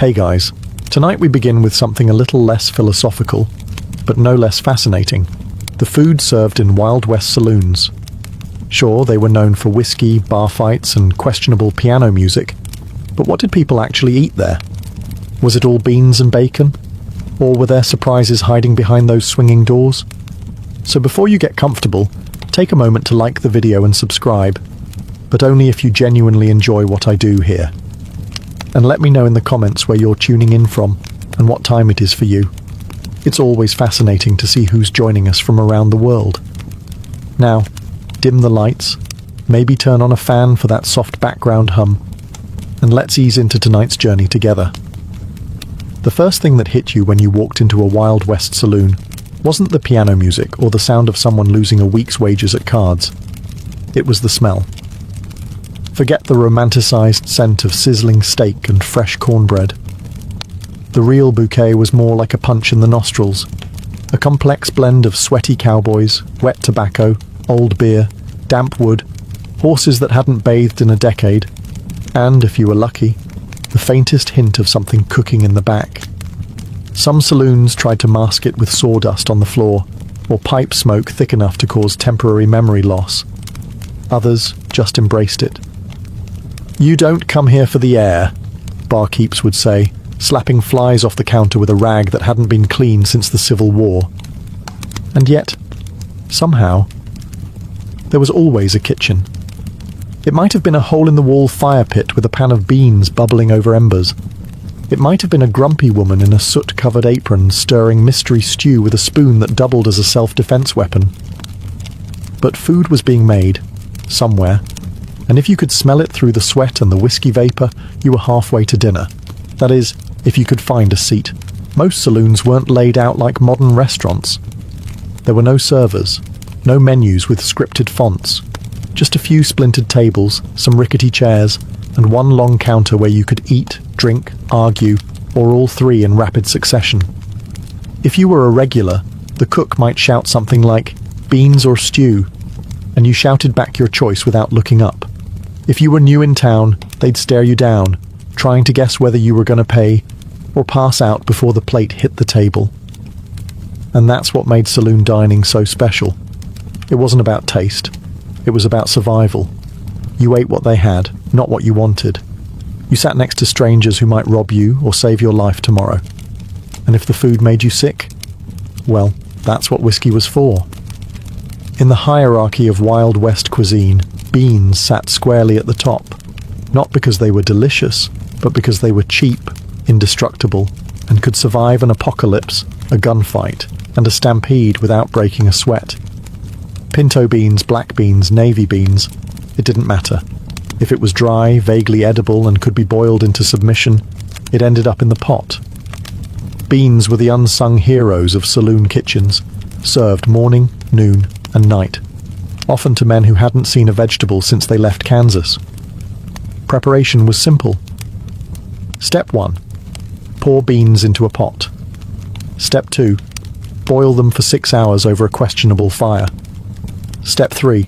Hey guys, tonight we begin with something a little less philosophical, but no less fascinating. The food served in Wild West saloons. Sure, they were known for whiskey, bar fights, and questionable piano music, but what did people actually eat there? Was it all beans and bacon? Or were there surprises hiding behind those swinging doors? So before you get comfortable, take a moment to like the video and subscribe, but only if you genuinely enjoy what I do here. And let me know in the comments where you're tuning in from and what time it is for you. It's always fascinating to see who's joining us from around the world. Now, dim the lights, maybe turn on a fan for that soft background hum, and let's ease into tonight's journey together. The first thing that hit you when you walked into a Wild West saloon wasn't the piano music or the sound of someone losing a week's wages at cards. It was the smell. Forget the romanticized scent of sizzling steak and fresh cornbread. The real bouquet was more like a punch in the nostrils, a complex blend of sweaty cowboys, wet tobacco, old beer, damp wood, horses that hadn't bathed in a decade, and, if you were lucky, the faintest hint of something cooking in the back. Some saloons tried to mask it with sawdust on the floor, or pipe smoke thick enough to cause temporary memory loss. Others just embraced it. "You don't come here for the air," barkeeps would say, slapping flies off the counter with a rag that hadn't been cleaned since the Civil War. And yet, somehow, there was always a kitchen. It might have been a hole-in-the-wall fire pit with a pan of beans bubbling over embers. It might have been a grumpy woman in a soot-covered apron stirring mystery stew with a spoon that doubled as a self-defense weapon. But food was being made, somewhere, and if you could smell it through the sweat and the whiskey vapor, you were halfway to dinner. That is, if you could find a seat. Most saloons weren't laid out like modern restaurants. There were no servers, no menus with scripted fonts, just a few splintered tables, some rickety chairs, and one long counter where you could eat, drink, argue, or all three in rapid succession. If you were a regular, the cook might shout something like, "Beans or stew?" and you shouted back your choice without looking up. If you were new in town, they'd stare you down, trying to guess whether you were going to pay or pass out before the plate hit the table. And that's what made saloon dining so special. It wasn't about taste. It was about survival. You ate what they had, not what you wanted. You sat next to strangers who might rob you or save your life tomorrow. And if the food made you sick, well, that's what whiskey was for. In the hierarchy of Wild West cuisine, beans sat squarely at the top, not because they were delicious, but because they were cheap, indestructible, and could survive an apocalypse, a gunfight, and a stampede without breaking a sweat. Pinto beans, black beans, navy beans, it didn't matter. If it was dry, vaguely edible, and could be boiled into submission, it ended up in the pot. Beans were the unsung heroes of saloon kitchens, served morning, noon, and night, often to men who hadn't seen a vegetable since they left Kansas. Preparation was simple. Step 1. Pour beans into a pot. Step 2. Boil them for 6 hours over a questionable fire. Step 3.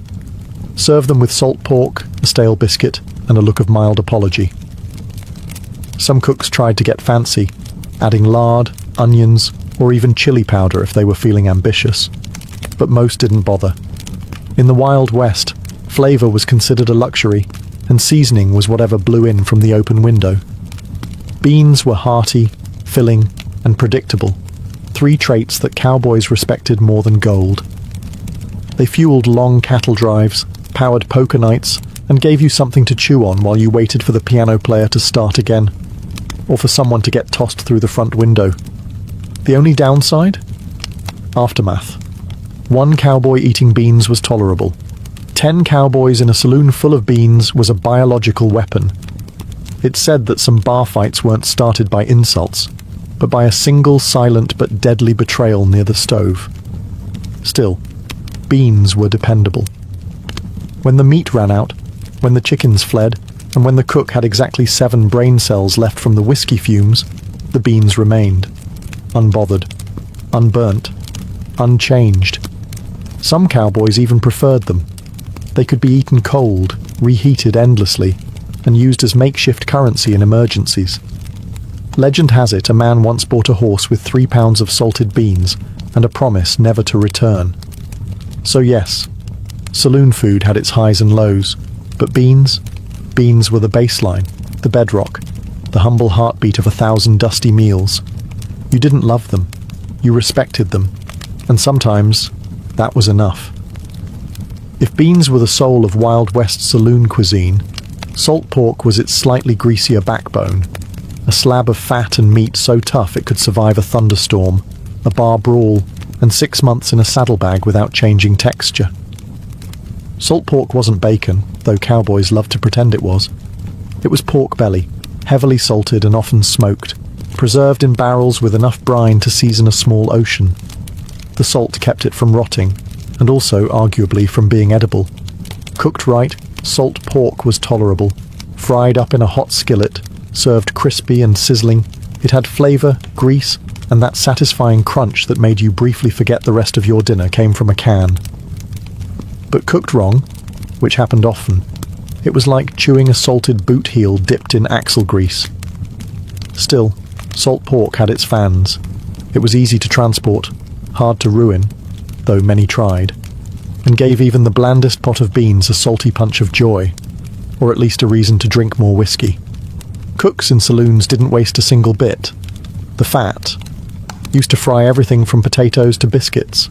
Serve them with salt pork, a stale biscuit, and a look of mild apology. Some cooks tried to get fancy, adding lard, onions, or even chili powder if they were feeling ambitious. But most didn't bother. In the Wild West, flavor was considered a luxury, and seasoning was whatever blew in from the open window. Beans were hearty, filling, and predictable, 3 traits that cowboys respected more than gold. They fueled long cattle drives, powered poker nights, and gave you something to chew on while you waited for the piano player to start again, or for someone to get tossed through the front window. The only downside? Aftermath. 1 cowboy eating beans was tolerable. 10 cowboys in a saloon full of beans was a biological weapon. It's said that some bar fights weren't started by insults, but by a single silent but deadly betrayal near the stove. Still, beans were dependable. When the meat ran out, when the chickens fled, and when the cook had exactly 7 brain cells left from the whiskey fumes, the beans remained. Unbothered, unburnt, unchanged. Some cowboys even preferred them. They could be eaten cold, reheated endlessly, and used as makeshift currency in emergencies. Legend has it a man once bought a horse with 3 pounds of salted beans and a promise never to return. So yes, saloon food had its highs and lows, but beans were the baseline, the bedrock, the humble heartbeat of 1,000 dusty meals. You didn't love them, you respected them, and sometimes that was enough. If beans were the soul of Wild West saloon cuisine, salt pork was its slightly greasier backbone, a slab of fat and meat so tough it could survive a thunderstorm, a bar brawl, and 6 months in a saddlebag without changing texture. Salt pork wasn't bacon, though cowboys loved to pretend it was. It was pork belly, heavily salted and often smoked, preserved in barrels with enough brine to season a small ocean. The salt kept it from rotting, and also, arguably, from being edible. Cooked right, salt pork was tolerable. Fried up in a hot skillet, served crispy and sizzling, it had flavour, grease, and that satisfying crunch that made you briefly forget the rest of your dinner came from a can. But cooked wrong, which happened often, it was like chewing a salted boot heel dipped in axle grease. Still, salt pork had its fans. It was easy to transport, hard to ruin, though many tried, and gave even the blandest pot of beans a salty punch of joy, or at least a reason to drink more whiskey. Cooks in saloons didn't waste a single bit. The fat used to fry everything from potatoes to biscuits.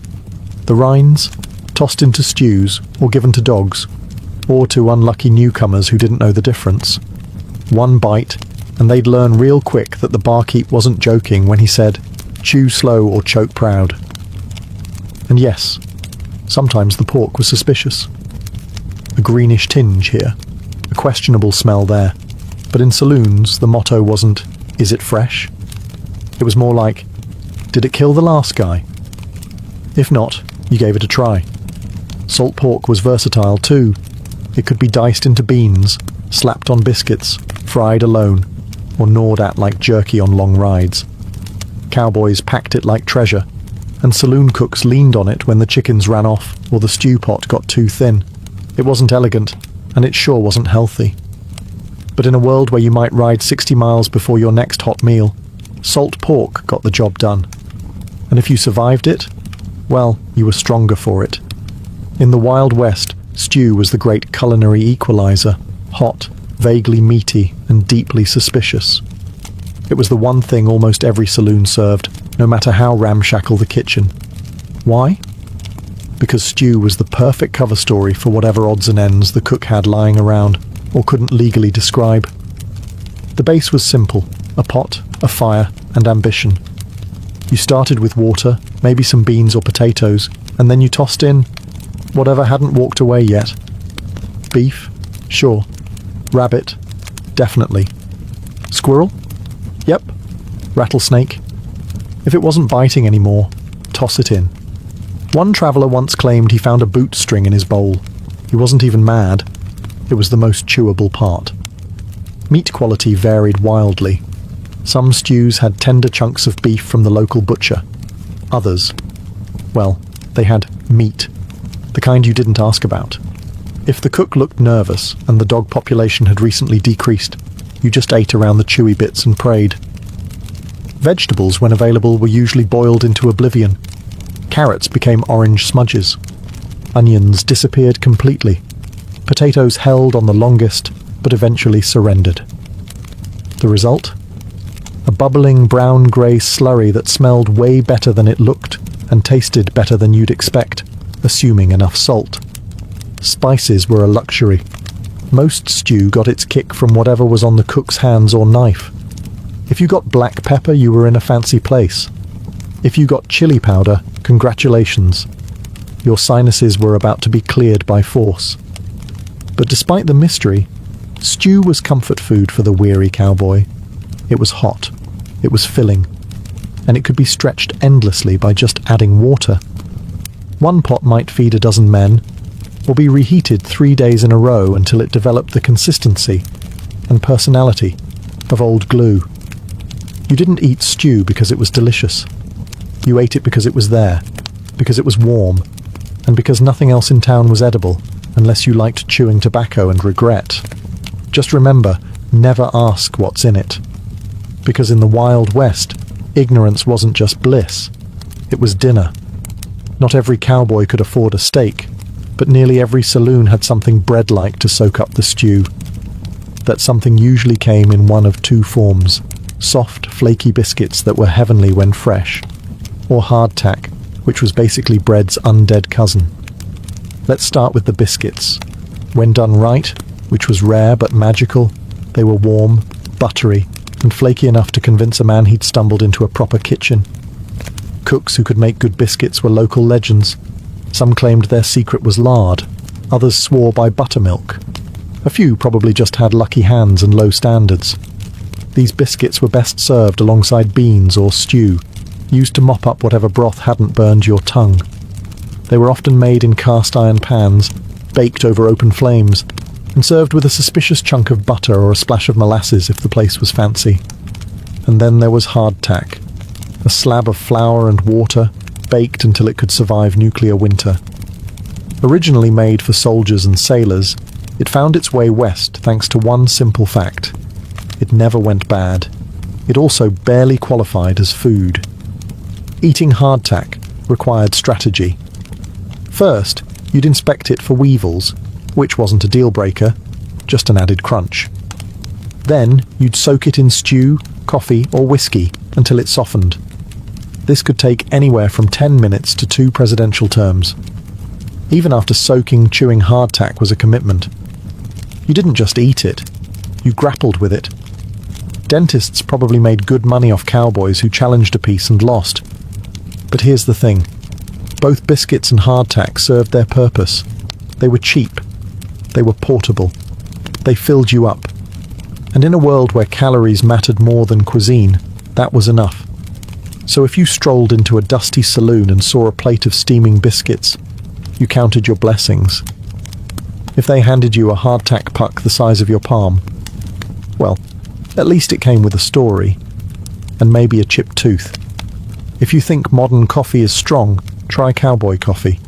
The rinds, tossed into stews or given to dogs, or to unlucky newcomers who didn't know the difference. One bite, and they'd learn real quick that the barkeep wasn't joking when he said, "Chew slow or choke proud." And yes, sometimes the pork was suspicious. A greenish tinge here, a questionable smell there. But in saloons, the motto wasn't, "Is it fresh?" It was more like, "Did it kill the last guy?" If not, you gave it a try. Salt pork was versatile too. It could be diced into beans, slapped on biscuits, fried alone, or gnawed at like jerky on long rides. Cowboys packed it like treasure, and saloon cooks leaned on it when the chickens ran off or the stew pot got too thin. It wasn't elegant, and it sure wasn't healthy. But in a world where you might ride 60 miles before your next hot meal, salt pork got the job done. And if you survived it, well, you were stronger for it. In the Wild West, stew was the great culinary equalizer, hot, vaguely meaty, and deeply suspicious. It was the one thing almost every saloon served, no matter how ramshackle the kitchen. Why? Because stew was the perfect cover story for whatever odds and ends the cook had lying around, or couldn't legally describe. The base was simple, a pot, a fire, and ambition. You started with water, maybe some beans or potatoes, and then you tossed in whatever hadn't walked away yet. Beef? Sure. Rabbit? Definitely. Squirrel? Yep. Rattlesnake? If it wasn't biting anymore, toss it in. One traveller once claimed he found a boot string in his bowl. He wasn't even mad. It was the most chewable part. Meat quality varied wildly. Some stews had tender chunks of beef from the local butcher. Others, well, they had meat, the kind you didn't ask about. If the cook looked nervous and the dog population had recently decreased, you just ate around the chewy bits and prayed. Vegetables, when available, were usually boiled into oblivion. Carrots became orange smudges. Onions disappeared completely. Potatoes held on the longest, but eventually surrendered. The result? A bubbling brown-grey slurry that smelled way better than it looked and tasted better than you'd expect, assuming enough salt. Spices were a luxury. Most stew got its kick from whatever was on the cook's hands or knife. If you got black pepper, you were in a fancy place. If you got chili powder, congratulations. Your sinuses were about to be cleared by force. But despite the mystery, stew was comfort food for the weary cowboy. It was hot, it was filling, and it could be stretched endlessly by just adding water. One pot might feed a dozen men, or be reheated 3 days in a row until it developed the consistency and personality of old glue. You didn't eat stew because it was delicious. You ate it because it was there, because it was warm, and because nothing else in town was edible, unless you liked chewing tobacco and regret. Just remember, never ask what's in it. Because in the Wild West, ignorance wasn't just bliss, it was dinner. Not every cowboy could afford a steak, but nearly every saloon had something bread-like to soak up the stew. That something usually came in one of two forms: soft, flaky biscuits that were heavenly when fresh, or hardtack, which was basically bread's undead cousin. Let's start with the biscuits. When done right, which was rare but magical, they were warm, buttery, and flaky enough to convince a man he'd stumbled into a proper kitchen. Cooks who could make good biscuits were local legends. Some claimed their secret was lard, others swore by buttermilk. A few probably just had lucky hands and low standards. These biscuits were best served alongside beans or stew, used to mop up whatever broth hadn't burned your tongue. They were often made in cast-iron pans, baked over open flames, and served with a suspicious chunk of butter or a splash of molasses if the place was fancy. And then there was hardtack, a slab of flour and water, baked until it could survive nuclear winter. Originally made for soldiers and sailors, it found its way west thanks to one simple fact: it never went bad. It also barely qualified as food. Eating hardtack required strategy. First, you'd inspect it for weevils, which wasn't a deal-breaker, just an added crunch. Then, you'd soak it in stew, coffee, or whiskey until it softened. This could take anywhere from 10 minutes to 2 presidential terms. Even after soaking, chewing hardtack was a commitment. You didn't just eat it, you grappled with it. Dentists probably made good money off cowboys who challenged a piece and lost. But here's the thing. Both biscuits and hardtack served their purpose. They were cheap. They were portable. They filled you up. And in a world where calories mattered more than cuisine, that was enough. So if you strolled into a dusty saloon and saw a plate of steaming biscuits, you counted your blessings. If they handed you a hardtack puck the size of your palm, well, at least it came with a story, and maybe a chipped tooth. If you think modern coffee is strong, try cowboy coffee.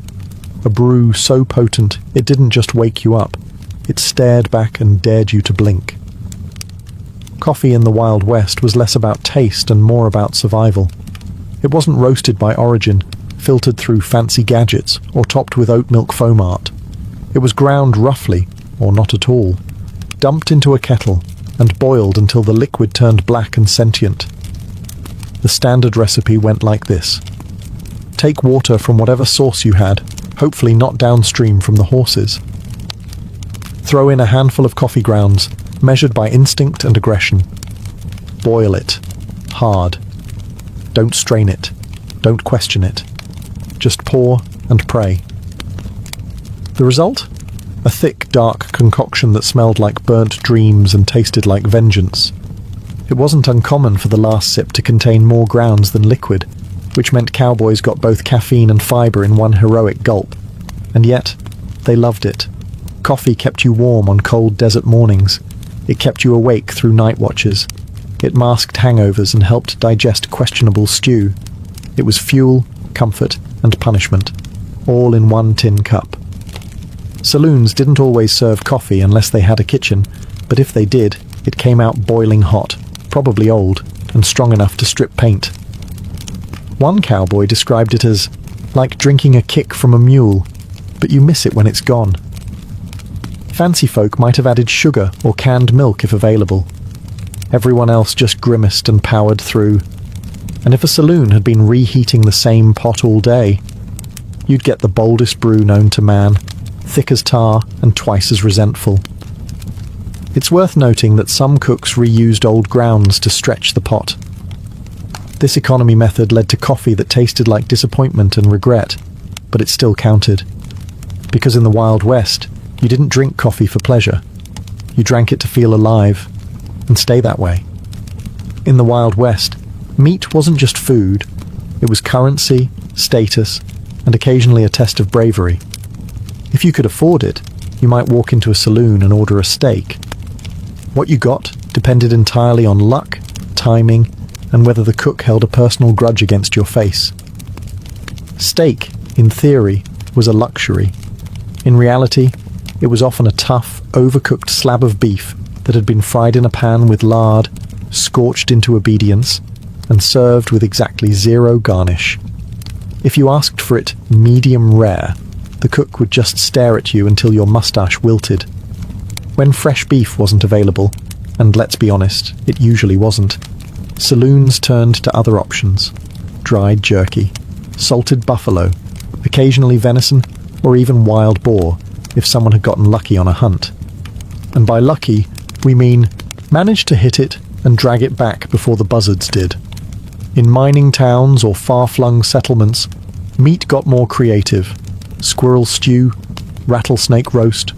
A brew so potent it didn't just wake you up, it stared back and dared you to blink. Coffee in the Wild West was less about taste and more about survival. It wasn't roasted by origin, filtered through fancy gadgets, or topped with oat milk foam art. It was ground roughly, or not at all, dumped into a kettle, and boiled until the liquid turned black and sentient. The standard recipe went like this. Take water from whatever source you had, hopefully not downstream from the horses. Throw in a handful of coffee grounds, measured by instinct and aggression. Boil it. Hard. Don't strain it. Don't question it. Just pour and pray. The result? A thick, dark concoction that smelled like burnt dreams and tasted like vengeance. It wasn't uncommon for the last sip to contain more grounds than liquid, which meant cowboys got both caffeine and fibre in one heroic gulp. And yet, they loved it. Coffee kept you warm on cold desert mornings. It kept you awake through night watches. It masked hangovers and helped digest questionable stew. It was fuel, comfort, and punishment, all in one tin cup. Saloons didn't always serve coffee unless they had a kitchen, but if they did, it came out boiling hot, probably old, and strong enough to strip paint. One cowboy described it as like drinking a kick from a mule, but you miss it when it's gone. Fancy folk might have added sugar or canned milk if available. Everyone else just grimaced and powered through. And if a saloon had been reheating the same pot all day, you'd get the boldest brew known to man, thick as tar and twice as resentful. It's worth noting that some cooks reused old grounds to stretch the pot. This economy method led to coffee that tasted like disappointment and regret, but it still counted. Because in the Wild West, you didn't drink coffee for pleasure. You drank it to feel alive, and stay that way. In the Wild West, meat wasn't just food, it was currency, status, and occasionally a test of bravery. If you could afford it, you might walk into a saloon and order a steak. What you got depended entirely on luck, timing, and whether the cook held a personal grudge against your face. Steak, in theory, was a luxury. In reality, it was often a tough, overcooked slab of beef that had been fried in a pan with lard, scorched into obedience, and served with exactly zero garnish. If you asked for it medium rare, the cook would just stare at you until your mustache wilted. When fresh beef wasn't available, and let's be honest, it usually wasn't, saloons turned to other options: dried jerky, salted buffalo, occasionally venison, or even wild boar, if someone had gotten lucky on a hunt. And by lucky, we mean managed to hit it and drag it back before the buzzards did. In mining towns or far-flung settlements, meat got more creative: squirrel stew, rattlesnake roast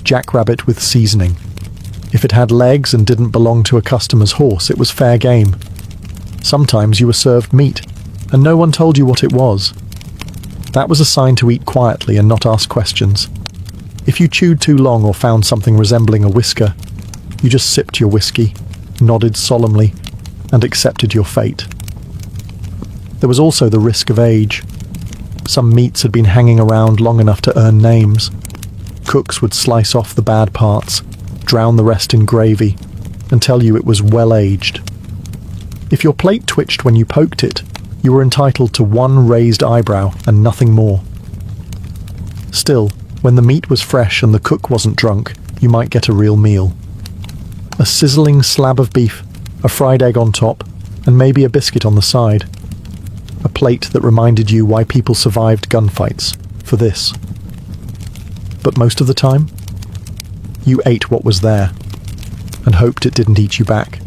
jackrabbit with seasoning. If it had legs and didn't belong to a customer's horse, it was fair game. Sometimes you were served meat, and no one told you what it was. That was a sign to eat quietly and not ask questions. If you chewed too long or found something resembling a whisker, you just sipped your whiskey, nodded solemnly, and accepted your fate. There was also the risk of age. Some meats had been hanging around long enough to earn names. Cooks would slice off the bad parts, drown the rest in gravy, and tell you it was well-aged. If your plate twitched when you poked it, you were entitled to one raised eyebrow and nothing more. Still, when the meat was fresh and the cook wasn't drunk, you might get a real meal. A sizzling slab of beef, a fried egg on top, and maybe a biscuit on the side. A plate that reminded you why people survived gunfights, for this. But most of the time, you ate what was there, and hoped it didn't eat you back.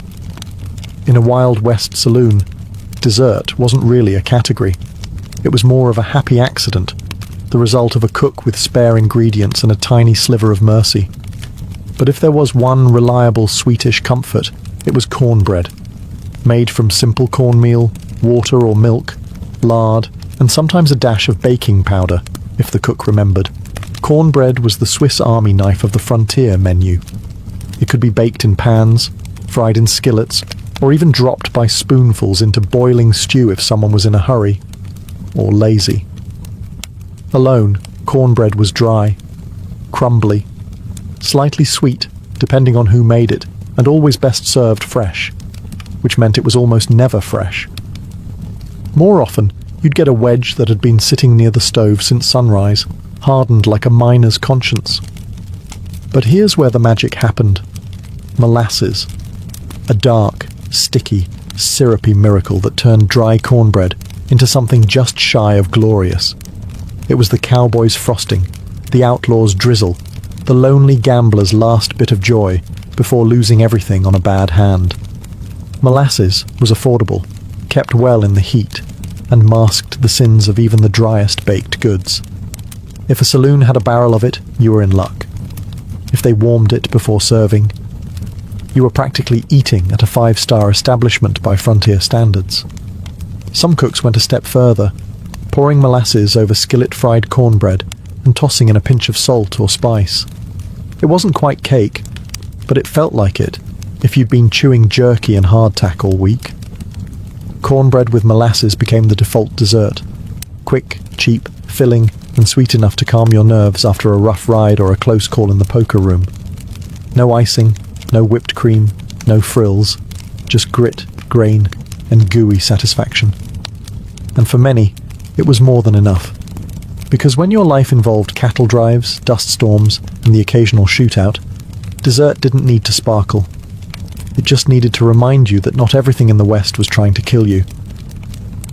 In a Wild West saloon, dessert wasn't really a category. It was more of a happy accident, the result of a cook with spare ingredients and a tiny sliver of mercy. But if there was one reliable sweetish comfort, it was cornbread, made from simple cornmeal, water or milk, lard, and sometimes a dash of baking powder, if the cook remembered. Cornbread was the Swiss Army knife of the frontier menu. It could be baked in pans, fried in skillets, or even dropped by spoonfuls into boiling stew if someone was in a hurry, or lazy. Alone, cornbread was dry, crumbly, slightly sweet, depending on who made it, and always best served fresh, which meant it was almost never fresh. More often, you'd get a wedge that had been sitting near the stove since sunrise, hardened like a miner's conscience. But here's where the magic happened. Molasses. A dark, sticky, syrupy miracle that turned dry cornbread into something just shy of glorious. It was the cowboy's frosting, the outlaw's drizzle, the lonely gambler's last bit of joy before losing everything on a bad hand. Molasses was affordable, kept well in the heat, and masked the sins of even the driest baked goods. If a saloon had a barrel of it, you were in luck. If they warmed it before serving, you were practically eating at a 5-star establishment by frontier standards. Some cooks went a step further, pouring molasses over skillet-fried cornbread and tossing in a pinch of salt or spice. It wasn't quite cake, but it felt like it if you'd been chewing jerky and hardtack all week. Cornbread with molasses became the default dessert. Quick, cheap, filling, and sweet enough to calm your nerves after a rough ride or a close call in the poker room. No icing, no whipped cream, no frills, just grit, grain, and gooey satisfaction. And for many, it was more than enough. Because when your life involved cattle drives, dust storms, and the occasional shootout, dessert didn't need to sparkle. It just needed to remind you that not everything in the West was trying to kill you.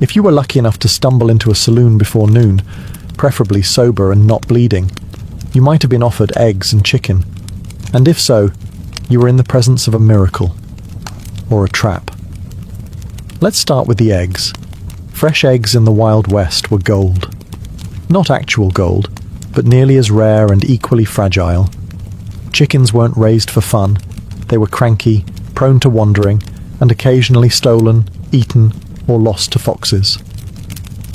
If you were lucky enough to stumble into a saloon before noon, preferably sober and not bleeding, you might have been offered eggs and chicken. And if so, you were in the presence of a miracle. Or a trap. Let's start with the eggs. Fresh eggs in the Wild West were gold. Not actual gold, but nearly as rare and equally fragile. Chickens weren't raised for fun. They were cranky, prone to wandering, and occasionally stolen, eaten, or lost to foxes.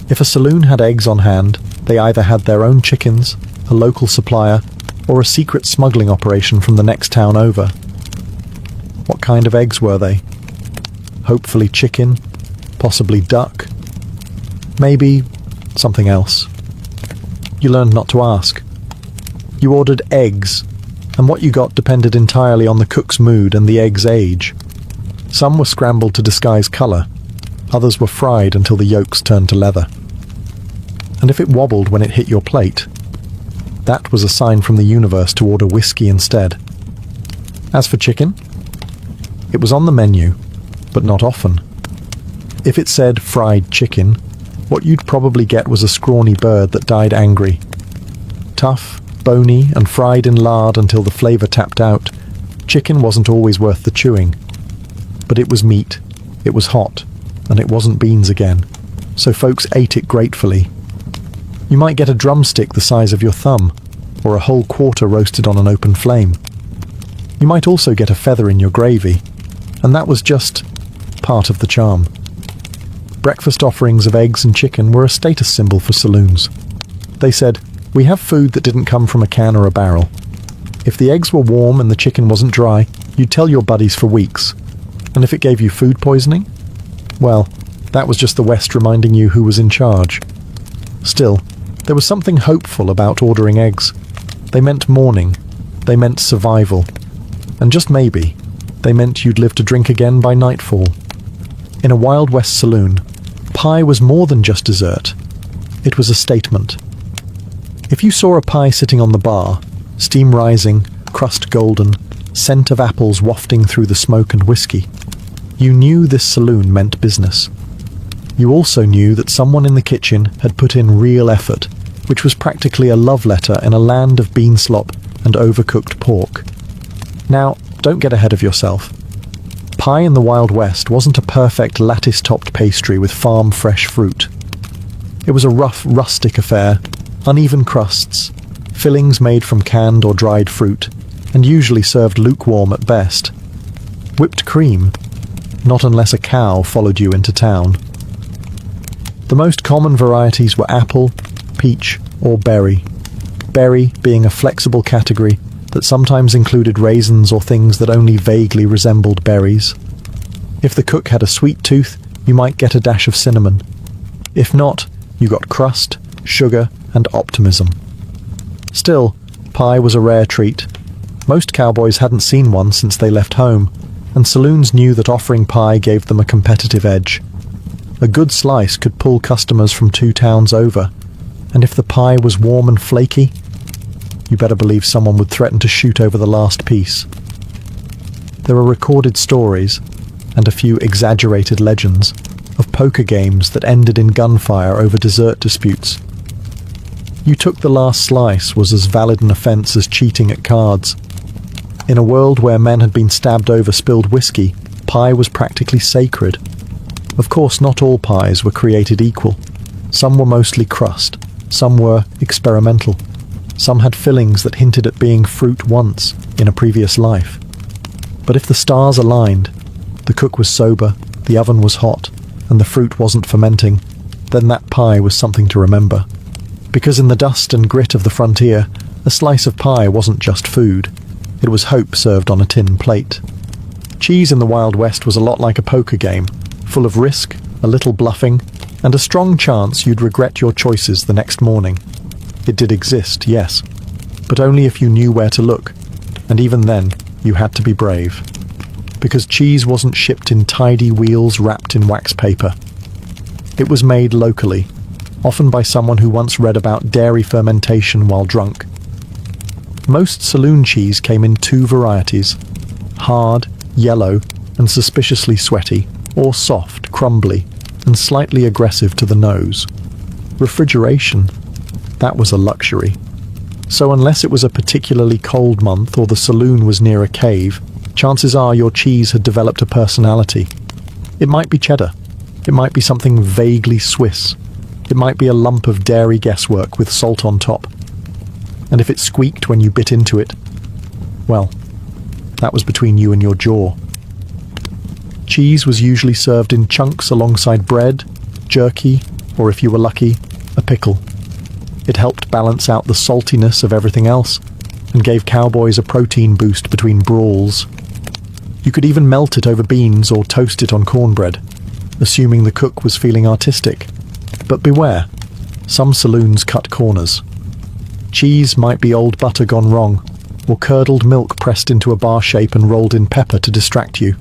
If a saloon had eggs on hand, they either had their own chickens, a local supplier, or a secret smuggling operation from the next town over. What kind of eggs were they? Hopefully chicken, possibly duck, maybe something else. You learned not to ask. You ordered eggs, and what you got depended entirely on the cook's mood and the egg's age. Some were scrambled to disguise colour, others were fried until the yolks turned to leather. And if it wobbled when it hit your plate, that was a sign from the universe to order whiskey instead. As for chicken, it was on the menu, but not often. If it said fried chicken, what you'd probably get was a scrawny bird that died angry. Tough, bony, and fried in lard until the flavour tapped out, chicken wasn't always worth the chewing. But it was meat, it was hot, and it wasn't beans again, so folks ate it gratefully. You might get a drumstick the size of your thumb, or a whole quarter roasted on an open flame. You might also get a feather in your gravy, and that was just part of the charm. Breakfast offerings of eggs and chicken were a status symbol for saloons. They said, "We have food that didn't come from a can or a barrel." If the eggs were warm and the chicken wasn't dry, you'd tell your buddies for weeks. And if it gave you food poisoning, well, that was just the West reminding you who was in charge. Still, there was something hopeful about ordering eggs. They meant morning, they meant survival, and just maybe, they meant you'd live to drink again by nightfall. In a Wild West saloon, pie was more than just dessert. It was a statement. If you saw a pie sitting on the bar, steam rising, crust golden, scent of apples wafting through the smoke and whiskey, you knew this saloon meant business. You also knew that someone in the kitchen had put in real effort, which was practically a love letter in a land of bean slop and overcooked pork. Now, don't get ahead of yourself. Pie in the Wild West wasn't a perfect lattice-topped pastry with farm-fresh fruit. It was a rough, rustic affair, uneven crusts, fillings made from canned or dried fruit, and usually served lukewarm at best. Whipped cream, not unless a cow followed you into town. The most common varieties were apple, peach, or berry. Berry being a flexible category that sometimes included raisins or things that only vaguely resembled berries. If the cook had a sweet tooth, you might get a dash of cinnamon. If not, you got crust, sugar, and optimism. Still, pie was a rare treat. Most cowboys hadn't seen one since they left home, and saloons knew that offering pie gave them a competitive edge. A good slice could pull customers from 2 towns over, and if the pie was warm and flaky, you better believe someone would threaten to shoot over the last piece. There are recorded stories, and a few exaggerated legends, of poker games that ended in gunfire over dessert disputes. You took the last slice was as valid an offence as cheating at cards. In a world where men had been stabbed over spilled whiskey, pie was practically sacred. Of course, not all pies were created equal. Some were mostly crust, some were experimental. Some had fillings that hinted at being fruit once, in a previous life. But if the stars aligned, the cook was sober, the oven was hot, and the fruit wasn't fermenting, then that pie was something to remember. Because in the dust and grit of the frontier, a slice of pie wasn't just food. It was hope served on a tin plate. Cheese in the Wild West was a lot like a poker game, full of risk, a little bluffing, and a strong chance you'd regret your choices the next morning. It did exist, yes, but only if you knew where to look, and even then, you had to be brave. Because cheese wasn't shipped in tidy wheels wrapped in wax paper. It was made locally, often by someone who once read about dairy fermentation while drunk. Most saloon cheese came in 2 varieties: hard, yellow, and suspiciously sweaty, or soft, crumbly, and slightly aggressive to the nose. Refrigeration, that was a luxury. So unless it was a particularly cold month or the saloon was near a cave, chances are your cheese had developed a personality. It might be cheddar. It might be something vaguely Swiss. It might be a lump of dairy guesswork with salt on top. And if it squeaked when you bit into it, well, that was between you and your jaw. Cheese was usually served in chunks alongside bread, jerky, or if you were lucky, a pickle. It helped balance out the saltiness of everything else, and gave cowboys a protein boost between brawls. You could even melt it over beans or toast it on cornbread, assuming the cook was feeling artistic. But beware, some saloons cut corners. Cheese might be old butter gone wrong, or curdled milk pressed into a bar shape and rolled in pepper to distract you.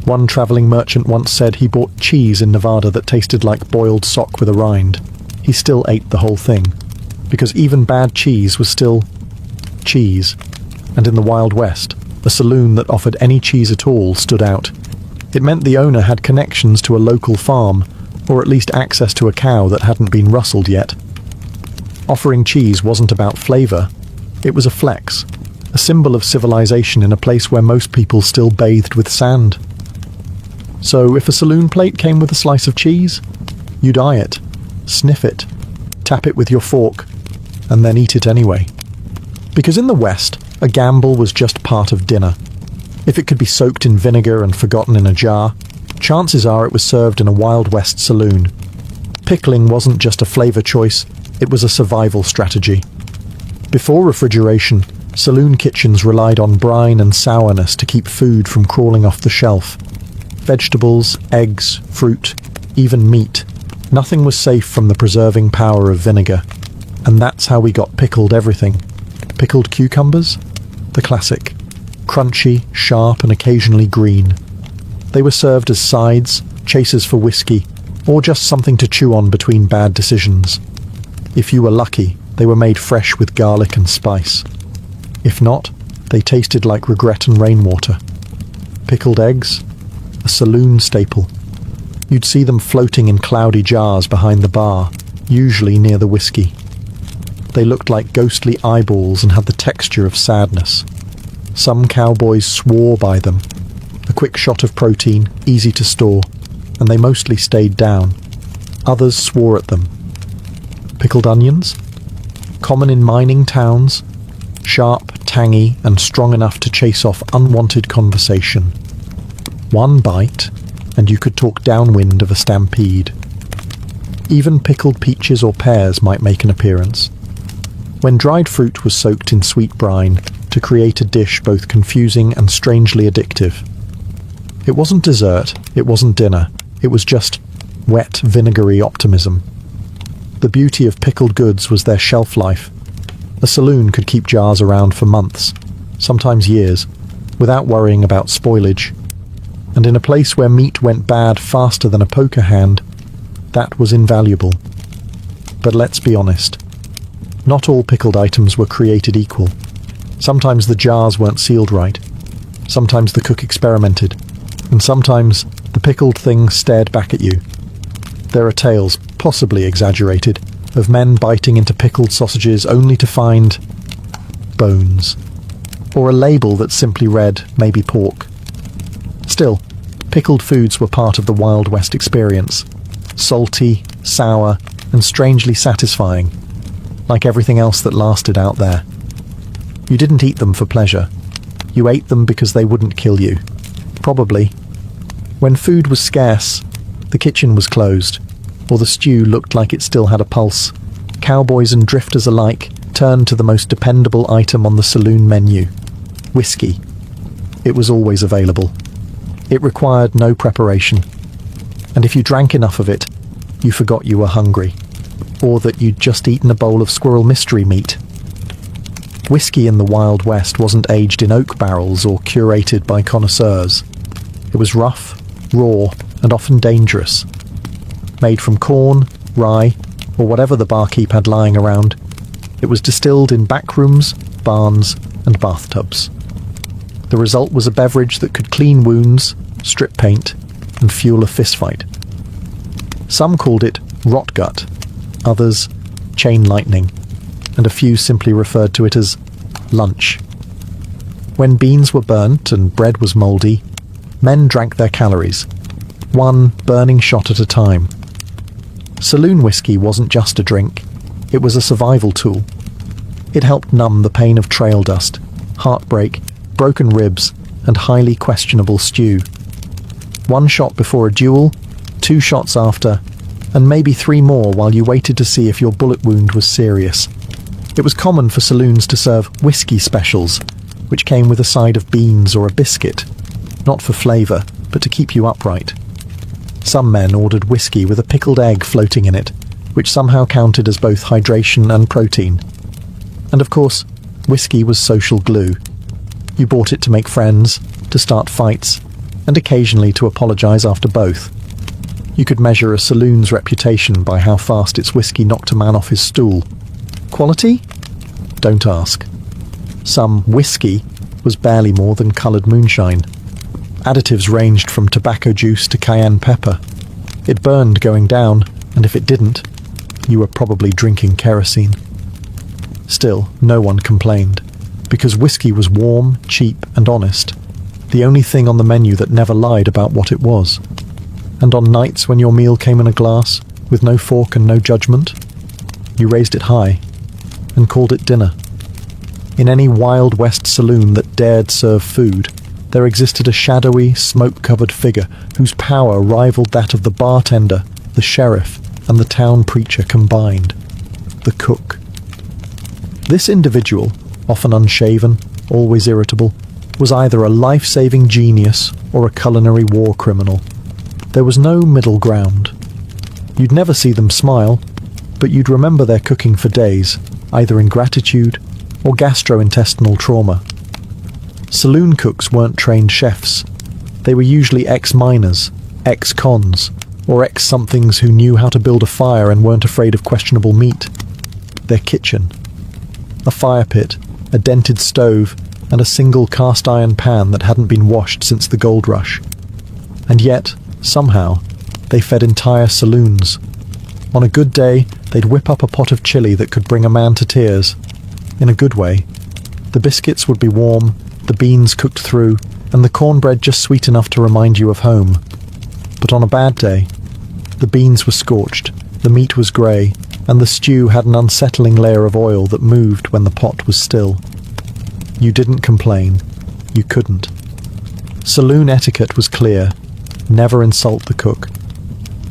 One travelling merchant once said he bought cheese in Nevada that tasted like boiled sock with a rind. He still ate the whole thing, because even bad cheese was still cheese. And in the Wild West, a saloon that offered any cheese at all stood out. It meant the owner had connections to a local farm, or at least access to a cow that hadn't been rustled yet. Offering cheese wasn't about flavour, it was a flex, a symbol of civilization in a place where most people still bathed with sand. So if a saloon plate came with a slice of cheese, you'd eye it, sniff it, tap it with your fork, and then eat it anyway. Because in the West, a gamble was just part of dinner. If it could be soaked in vinegar and forgotten in a jar, chances are it was served in a Wild West saloon. Pickling wasn't just a flavour choice, it was a survival strategy. Before refrigeration, saloon kitchens relied on brine and sourness to keep food from crawling off the shelf. Vegetables, eggs, fruit, even meat. Nothing was safe from the preserving power of vinegar. And that's how we got pickled everything. Pickled cucumbers? The classic. Crunchy, sharp, and occasionally green. They were served as sides, chasers for whiskey, or just something to chew on between bad decisions. If you were lucky, they were made fresh with garlic and spice. If not, they tasted like regret and rainwater. Pickled eggs? A saloon staple. You'd see them floating in cloudy jars behind the bar, usually near the whiskey. They looked like ghostly eyeballs and had the texture of sadness. Some cowboys swore by them. A quick shot of protein, easy to store, and they mostly stayed down. Others swore at them. Pickled onions? Common in mining towns, sharp, tangy, and strong enough to chase off unwanted conversation. One bite, and you could talk downwind of a stampede. Even pickled peaches or pears might make an appearance. When dried fruit was soaked in sweet brine to create a dish both confusing and strangely addictive. It wasn't dessert, it wasn't dinner, it was just wet, vinegary optimism. The beauty of pickled goods was their shelf life. A saloon could keep jars around for months, sometimes years, without worrying about spoilage. And in a place where meat went bad faster than a poker hand, that was invaluable. But let's be honest, not all pickled items were created equal. Sometimes the jars weren't sealed right, sometimes the cook experimented, and sometimes the pickled thing stared back at you. There are tales, possibly exaggerated, of men biting into pickled sausages only to find bones, or a label that simply read, maybe pork. Still, pickled foods were part of the Wild West experience. Salty, sour, and strangely satisfying, like everything else that lasted out there. You didn't eat them for pleasure. You ate them because they wouldn't kill you. Probably. When food was scarce, the kitchen was closed, or the stew looked like it still had a pulse. Cowboys and drifters alike turned to the most dependable item on the saloon menu: whiskey. It was always available. It required no preparation. And if you drank enough of it, you forgot you were hungry, or that you'd just eaten a bowl of squirrel mystery meat. Whiskey in the Wild West wasn't aged in oak barrels or curated by connoisseurs. It was rough, raw, and often dangerous. Made from corn, rye, or whatever the barkeep had lying around, it was distilled in backrooms, barns, and bathtubs. The result was a beverage that could clean wounds, strip paint, and fuel a fistfight. Some called it rot gut, others chain lightning, and a few simply referred to it as lunch. When beans were burnt and bread was mouldy, men drank their calories, one burning shot at a time. Saloon whiskey wasn't just a drink, it was a survival tool. It helped numb the pain of trail dust, heartbreak, broken ribs, and highly questionable stew. One shot before a duel, 2 shots after, and maybe 3 more while you waited to see if your bullet wound was serious. It was common for saloons to serve whiskey specials, which came with a side of beans or a biscuit, not for flavour, but to keep you upright. Some men ordered whiskey with a pickled egg floating in it, which somehow counted as both hydration and protein. And of course, whiskey was social glue. You bought it to make friends, to start fights, and occasionally to apologise after both. You could measure a saloon's reputation by how fast its whiskey knocked a man off his stool. Quality? Don't ask. Some whiskey was barely more than coloured moonshine. Additives ranged from tobacco juice to cayenne pepper. It burned going down, and if it didn't, you were probably drinking kerosene. Still, no one complained, because whiskey was warm, cheap, and honest, the only thing on the menu that never lied about what it was. And on nights when your meal came in a glass, with no fork and no judgment, you raised it high, and called it dinner. In any Wild West saloon that dared serve food, there existed a shadowy, smoke-covered figure whose power rivaled that of the bartender, the sheriff, and the town preacher combined. The cook. This individual, often unshaven, always irritable, was either a life-saving genius or a culinary war criminal. There was no middle ground. You'd never see them smile, but you'd remember their cooking for days, either in gratitude or gastrointestinal trauma. Saloon cooks weren't trained chefs. They were usually ex-miners, ex-cons, or ex-somethings who knew how to build a fire and weren't afraid of questionable meat. Their kitchen. A fire pit, a dented stove, and a single cast-iron pan that hadn't been washed since the gold rush. And yet, somehow, they fed entire saloons. On a good day, they'd whip up a pot of chili that could bring a man to tears. In a good way. The biscuits would be warm, the beans cooked through, and the cornbread just sweet enough to remind you of home. But on a bad day, the beans were scorched, the meat was grey, and the stew had an unsettling layer of oil that moved when the pot was still. You didn't complain. You couldn't. Saloon etiquette was clear. Never insult the cook.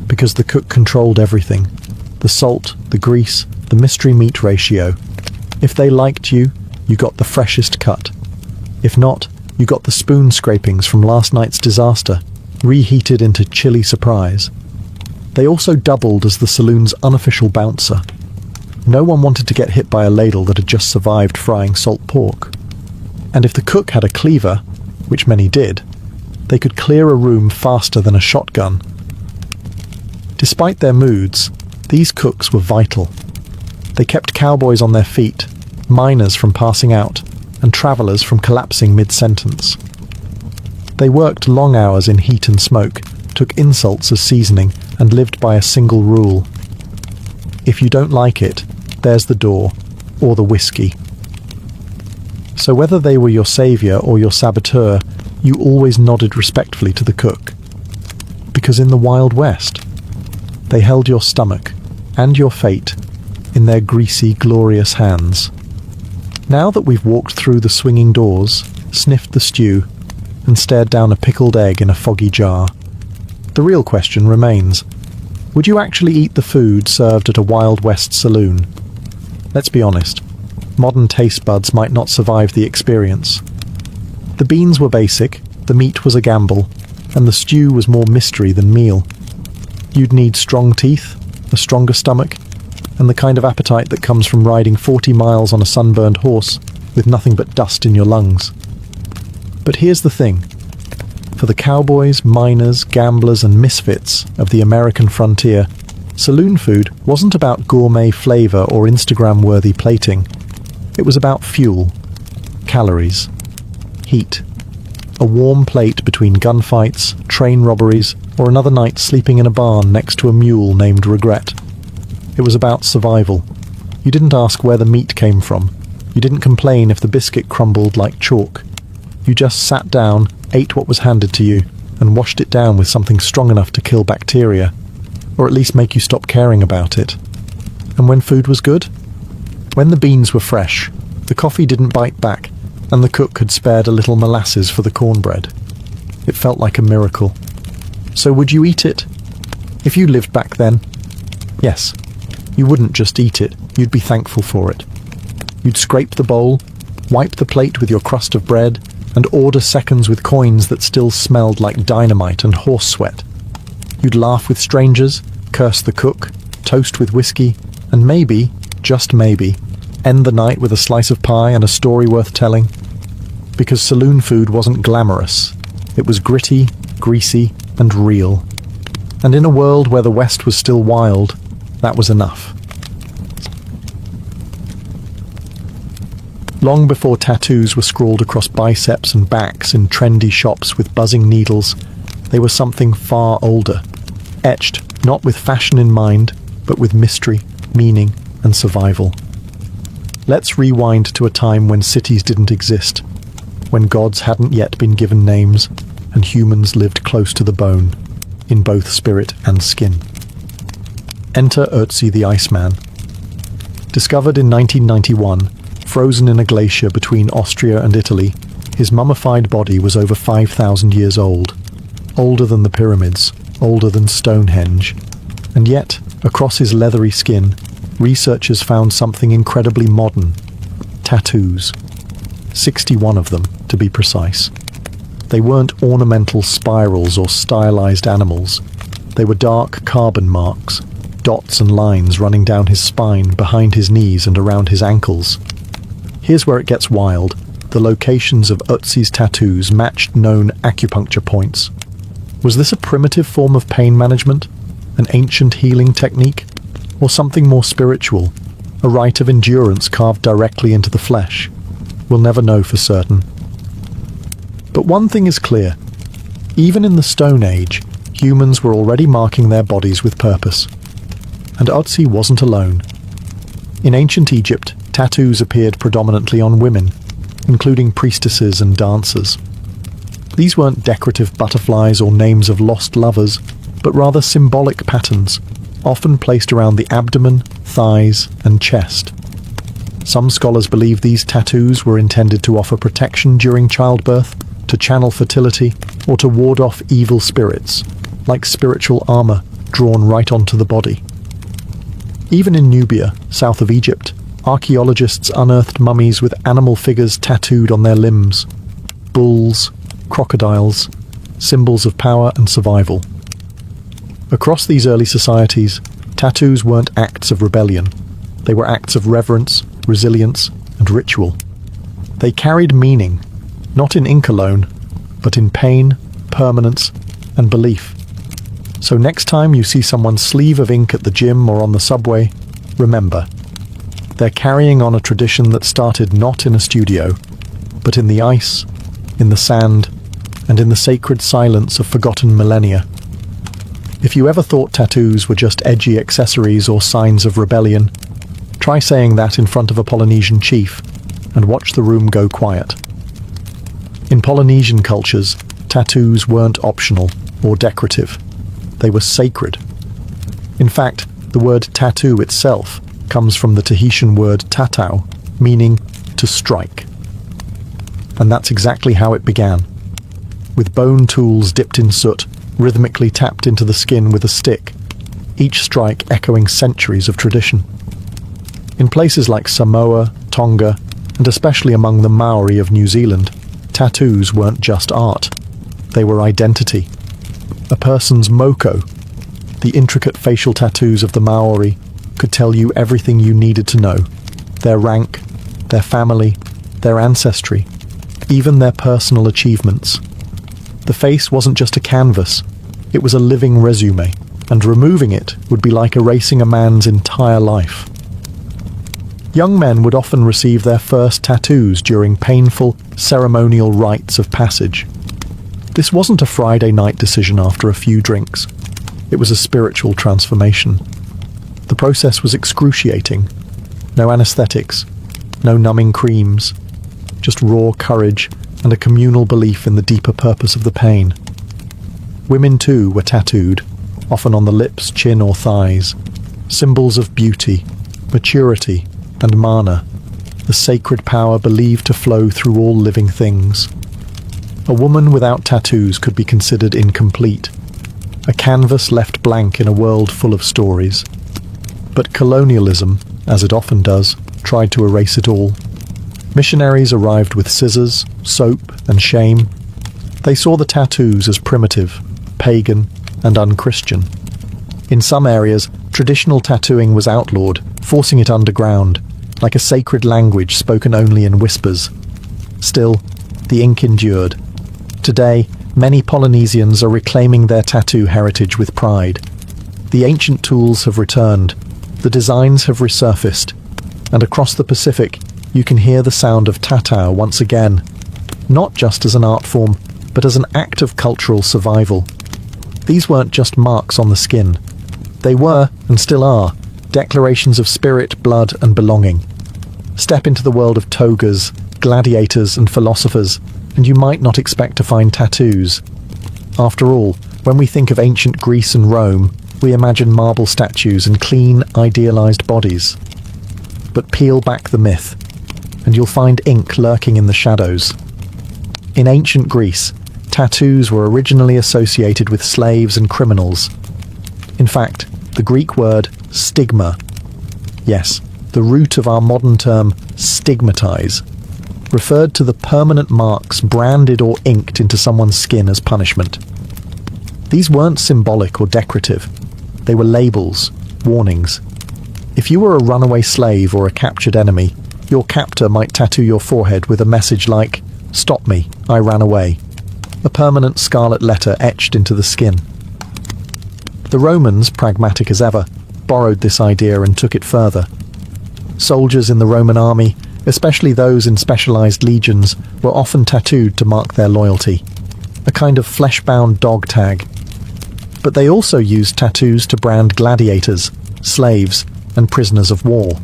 Because the cook controlled everything. The salt, the grease, the mystery meat ratio. If they liked you, you got the freshest cut. If not, you got the spoon scrapings from last night's disaster, reheated into chilly surprise. They also doubled as the saloon's unofficial bouncer. No one wanted to get hit by a ladle that had just survived frying salt pork. And if the cook had a cleaver, which many did, they could clear a room faster than a shotgun. Despite their moods, these cooks were vital. They kept cowboys on their feet, miners from passing out, and travellers from collapsing mid-sentence. They worked long hours in heat and smoke, took insults as seasoning, and lived by a single rule. If you don't like it, there's the door, or the whiskey. So whether they were your saviour or your saboteur, you always nodded respectfully to the cook. Because in the Wild West, they held your stomach, and your fate, in their greasy, glorious hands. Now that we've walked through the swinging doors, sniffed the stew, and stared down a pickled egg in a foggy jar, the real question remains, would you actually eat the food served at a Wild West saloon? Let's be honest, modern taste buds might not survive the experience. The beans were basic, the meat was a gamble, and the stew was more mystery than meal. You'd need strong teeth, a stronger stomach, and the kind of appetite that comes from riding 40 miles on a sunburned horse with nothing but dust in your lungs. But here's the thing. For the cowboys, miners, gamblers, and misfits of the American frontier, saloon food wasn't about gourmet flavour or Instagram-worthy plating. It was about fuel, calories, heat, a warm plate between gunfights, train robberies, or another night sleeping in a barn next to a mule named Regret. It was about survival. You didn't ask where the meat came from. You didn't complain if the biscuit crumbled like chalk. You just sat down, ate what was handed to you, and washed it down with something strong enough to kill bacteria, or at least make you stop caring about it. And when food was good? When the beans were fresh, the coffee didn't bite back, and the cook had spared a little molasses for the cornbread. It felt like a miracle. So would you eat it? If you lived back then? Yes. You wouldn't just eat it, you'd be thankful for it. You'd scrape the bowl, wipe the plate with your crust of bread, and order seconds with coins that still smelled like dynamite and horse sweat. You'd laugh with strangers, curse the cook, toast with whiskey, and maybe, just maybe, end the night with a slice of pie and a story worth telling. Because saloon food wasn't glamorous. It was gritty, greasy, and real. And in a world where the West was still wild, that was enough. Long before tattoos were scrawled across biceps and backs in trendy shops with buzzing needles, they were something far older, etched not with fashion in mind, but with mystery, meaning, and survival. Let's rewind to a time when cities didn't exist, when gods hadn't yet been given names, and humans lived close to the bone, in both spirit and skin. Enter Ötzi the Iceman. Discovered in 1991, frozen in a glacier between Austria and Italy, his mummified body was over 5,000 years old, older than the pyramids, older than Stonehenge. And yet, across his leathery skin, researchers found something incredibly modern: tattoos. 61 of them, to be precise. They weren't ornamental spirals or stylized animals. They were dark carbon marks, dots and lines running down his spine, behind his knees and around his ankles. Here's where it gets wild. The locations of Ötzi's tattoos matched known acupuncture points. Was this a primitive form of pain management? An ancient healing technique? Or something more spiritual? A rite of endurance carved directly into the flesh? We'll never know for certain. But one thing is clear. Even in the Stone Age, humans were already marking their bodies with purpose. And Ötzi wasn't alone. In ancient Egypt, tattoos appeared predominantly on women, including priestesses and dancers. These weren't decorative butterflies or names of lost lovers, but rather symbolic patterns, often placed around the abdomen, thighs, and chest. Some scholars believe these tattoos were intended to offer protection during childbirth, to channel fertility, or to ward off evil spirits, like spiritual armor drawn right onto the body. Even in Nubia, south of Egypt, archaeologists unearthed mummies with animal figures tattooed on their limbs: bulls, crocodiles, symbols of power and survival. Across these early societies, tattoos weren't acts of rebellion. They were acts of reverence, resilience, and ritual. They carried meaning, not in ink alone, but in pain, permanence, and belief. So next time you see someone's sleeve of ink at the gym or on the subway, remember, they're carrying on a tradition that started not in a studio, but in the ice, in the sand, and in the sacred silence of forgotten millennia. If you ever thought tattoos were just edgy accessories or signs of rebellion, try saying that in front of a Polynesian chief and watch the room go quiet. In Polynesian cultures, tattoos weren't optional or decorative. They were sacred. In fact, the word tattoo itself comes from the Tahitian word tatau, meaning to strike. And that's exactly how it began. With bone tools dipped in soot, rhythmically tapped into the skin with a stick, each strike echoing centuries of tradition. In places like Samoa, Tonga, and especially among the Maori of New Zealand, tattoos weren't just art. They were identity. A person's moko, the intricate facial tattoos of the Maori, could tell you everything you needed to know. Their rank, their family, their ancestry, even their personal achievements. The face wasn't just a canvas, it was a living resume, and removing it would be like erasing a man's entire life. Young men would often receive their first tattoos during painful, ceremonial rites of passage. This wasn't a Friday night decision after a few drinks. It was a spiritual transformation. The process was excruciating. No anesthetics, no numbing creams, just raw courage and a communal belief in the deeper purpose of the pain. Women too were tattooed, often on the lips, chin or thighs, symbols of beauty, maturity, and mana, the sacred power believed to flow through all living things. A woman without tattoos could be considered incomplete, a canvas left blank in a world full of stories. But colonialism, as it often does, tried to erase it all. Missionaries arrived with scissors, soap, and shame. They saw the tattoos as primitive, pagan, and unchristian. In some areas, traditional tattooing was outlawed, forcing it underground, like a sacred language spoken only in whispers. Still, the ink endured. Today, many Polynesians are reclaiming their tattoo heritage with pride. The ancient tools have returned, the designs have resurfaced, and across the Pacific, you can hear the sound of tattoo once again, not just as an art form, but as an act of cultural survival. These weren't just marks on the skin. They were, and still are, declarations of spirit, blood, and belonging. Step into the world of togas, gladiators, and philosophers, and you might not expect to find tattoos. After all, when we think of ancient Greece and Rome, we imagine marble statues and clean, idealized bodies. But peel back the myth, and you'll find ink lurking in the shadows. In ancient Greece, tattoos were originally associated with slaves and criminals. In fact, the Greek word stigma, yes, the root of our modern term stigmatize, referred to the permanent marks branded or inked into someone's skin as punishment. These weren't symbolic or decorative. They were labels, warnings. If you were a runaway slave or a captured enemy, your captor might tattoo your forehead with a message like, "Stop me, I ran away," a permanent scarlet letter etched into the skin. The Romans, pragmatic as ever, borrowed this idea and took it further. Soldiers in the Roman army, especially those in specialized legions, were often tattooed to mark their loyalty, a kind of flesh-bound dog tag. But they also used tattoos to brand gladiators, slaves, and prisoners of war.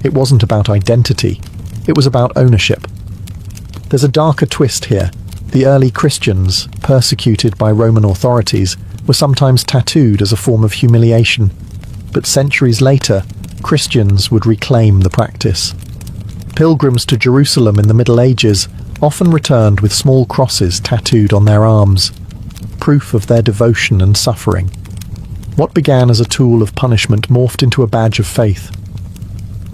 It wasn't about identity, it was about ownership. There's a darker twist here. The early Christians, persecuted by Roman authorities, were sometimes tattooed as a form of humiliation. But centuries later, Christians would reclaim the practice. Pilgrims to Jerusalem in the Middle Ages often returned with small crosses tattooed on their arms, proof of their devotion and suffering. What began as a tool of punishment morphed into a badge of faith.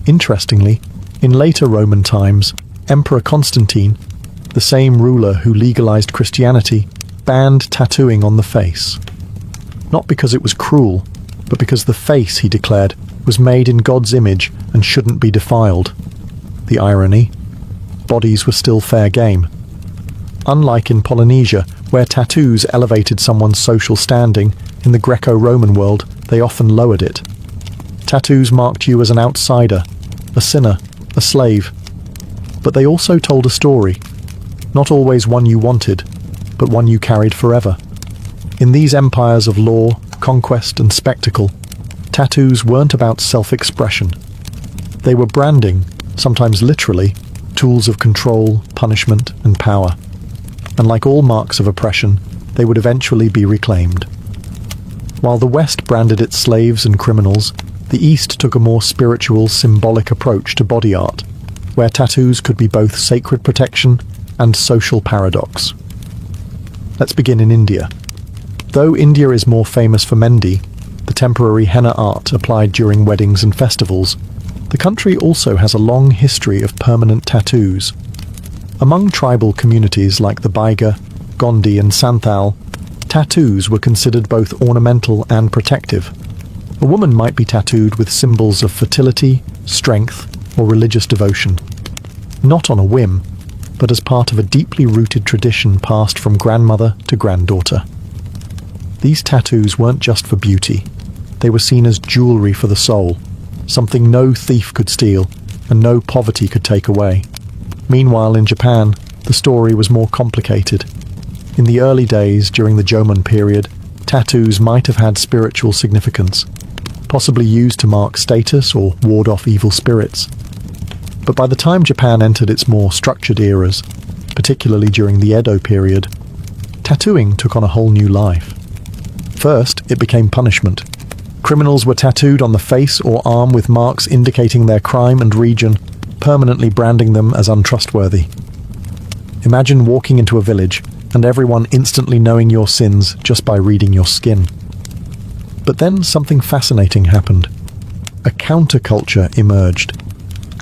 Interestingly, in later Roman times, Emperor Constantine, the same ruler who legalized Christianity, banned tattooing on the face. Not because it was cruel, but because the face, he declared, was made in God's image and shouldn't be defiled. The irony? Bodies were still fair game. Unlike in Polynesia, where tattoos elevated someone's social standing, in the Greco-Roman world, they often lowered it. Tattoos marked you as an outsider, a sinner, a slave. But they also told a story. Not always one you wanted, but one you carried forever. In these empires of law, conquest, and spectacle, tattoos weren't about self-expression. They were branding, sometimes literally, tools of control, punishment, and power. And like all marks of oppression, they would eventually be reclaimed. While the West branded its slaves and criminals, the East took a more spiritual, symbolic approach to body art, where tattoos could be both sacred protection and social paradox. Let's begin in India. Though India is more famous for Mendi, the temporary henna art applied during weddings and festivals, the country also has a long history of permanent tattoos. Among tribal communities like the Baiga, Gondi and Santhal, tattoos were considered both ornamental and protective. A woman might be tattooed with symbols of fertility, strength, or religious devotion. Not on a whim, but as part of a deeply rooted tradition passed from grandmother to granddaughter. These tattoos weren't just for beauty. They were seen as jewelry for the soul, something no thief could steal and no poverty could take away. Meanwhile, in Japan, the story was more complicated. In the early days, during the Jomon period, tattoos might have had spiritual significance, possibly used to mark status or ward off evil spirits. But by the time Japan entered its more structured eras, particularly during the Edo period, tattooing took on a whole new life. First, it became punishment. Criminals were tattooed on the face or arm with marks indicating their crime and region, permanently branding them as untrustworthy. Imagine walking into a village and everyone instantly knowing your sins just by reading your skin. But then something fascinating happened. A counterculture emerged.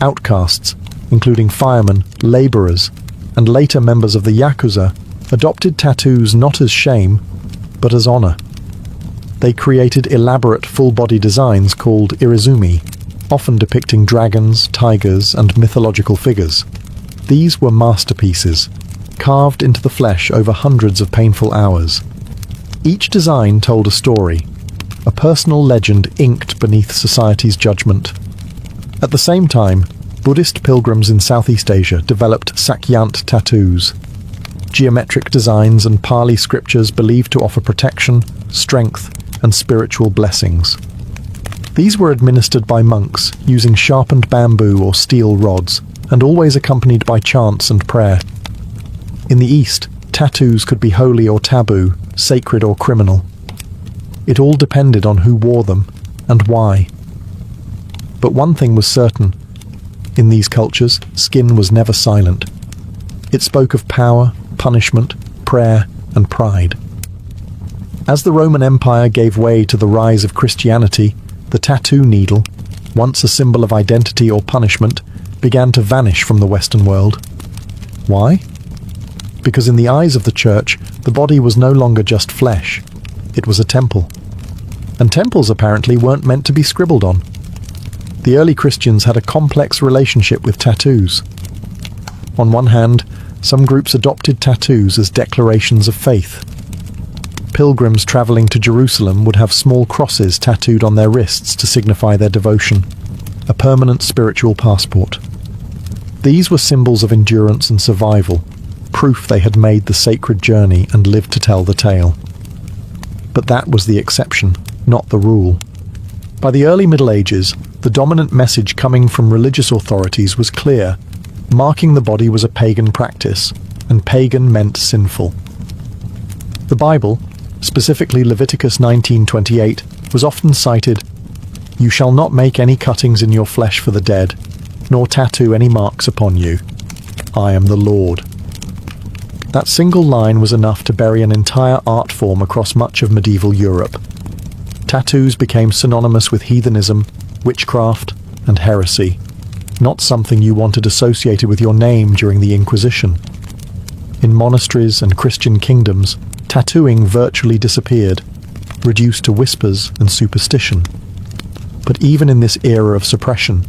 Outcasts, including firemen, laborers, and later members of the Yakuza, adopted tattoos not as shame, but as honor. They created elaborate full-body designs called irizumi, often depicting dragons, tigers, and mythological figures. These were masterpieces, carved into the flesh over hundreds of painful hours. Each design told a story, a personal legend inked beneath society's judgment. At the same time, Buddhist pilgrims in Southeast Asia developed Sakyant tattoos, geometric designs and Pali scriptures believed to offer protection, strength, and spiritual blessings. These were administered by monks using sharpened bamboo or steel rods, and always accompanied by chants and prayer. In the East, tattoos could be holy or taboo, sacred or criminal. It all depended on who wore them and why. But one thing was certain. In these cultures, skin was never silent. It spoke of power, punishment, prayer, and pride. As the Roman Empire gave way to the rise of Christianity, the tattoo needle, once a symbol of identity or punishment, began to vanish from the Western world. Why? Because in the eyes of the church, the body was no longer just flesh. It was a temple. And temples apparently weren't meant to be scribbled on. The early Christians had a complex relationship with tattoos. On one hand, some groups adopted tattoos as declarations of faith. Pilgrims traveling to Jerusalem would have small crosses tattooed on their wrists to signify their devotion, a permanent spiritual passport. These were symbols of endurance and survival, proof they had made the sacred journey and lived to tell the tale. But that was the exception, not the rule. By the early Middle Ages, the dominant message coming from religious authorities was clear. Marking the body was a pagan practice, and pagan meant sinful. The Bible, specifically Leviticus 19:28, was often cited, "You shall not make any cuttings in your flesh for the dead, nor tattoo any marks upon you. I am the Lord." That single line was enough to bury an entire art form across much of medieval Europe. Tattoos became synonymous with heathenism, witchcraft, and heresy, not something you wanted associated with your name during the Inquisition. In monasteries and Christian kingdoms, tattooing virtually disappeared, reduced to whispers and superstition. But even in this era of suppression,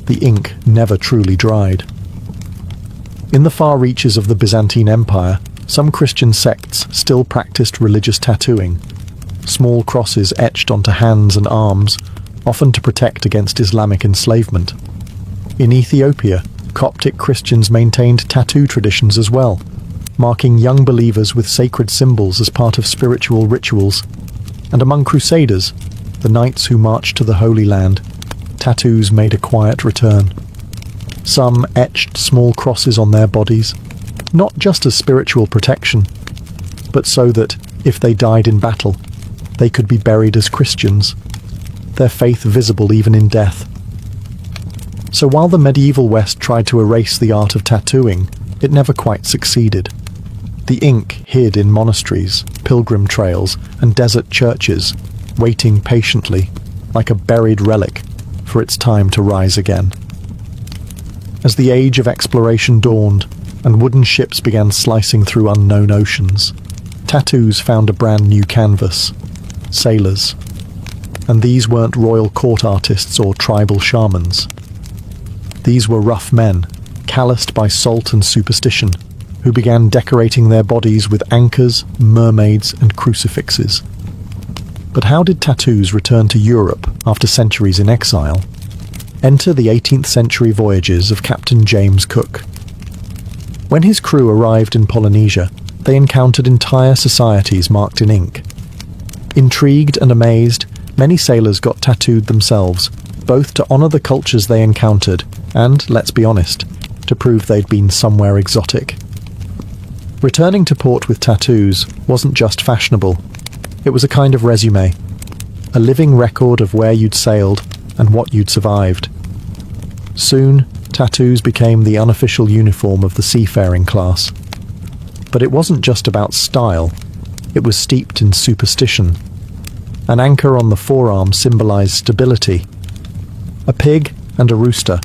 the ink never truly dried. In the far reaches of the Byzantine Empire, some Christian sects still practiced religious tattooing, small crosses etched onto hands and arms, often to protect against Islamic enslavement. In Ethiopia, Coptic Christians maintained tattoo traditions as well, marking young believers with sacred symbols as part of spiritual rituals. And among Crusaders, the knights who marched to the Holy Land, tattoos made a quiet return. Some etched small crosses on their bodies, not just as spiritual protection, but so that, if they died in battle, they could be buried as Christians, their faith visible even in death. So while the medieval West tried to erase the art of tattooing, it never quite succeeded. The ink hid in monasteries, pilgrim trails, and desert churches, waiting patiently, like a buried relic, for its time to rise again. As the age of exploration dawned, and wooden ships began slicing through unknown oceans, tattoos found a brand new canvas: sailors. And these weren't royal court artists or tribal shamans. These were rough men, calloused by salt and superstition, who began decorating their bodies with anchors, mermaids, and crucifixes. But how did tattoos return to Europe after centuries in exile? Enter the 18th century voyages of Captain James Cook. When his crew arrived in Polynesia, they encountered entire societies marked in ink. Intrigued and amazed, many sailors got tattooed themselves, both to honor the cultures they encountered and, let's be honest, to prove they'd been somewhere exotic. Returning to port with tattoos wasn't just fashionable. It was a kind of resume, a living record of where you'd sailed and what you'd survived. Soon, tattoos became the unofficial uniform of the seafaring class. But it wasn't just about style, it was steeped in superstition. An anchor on the forearm symbolized stability. A pig and a rooster,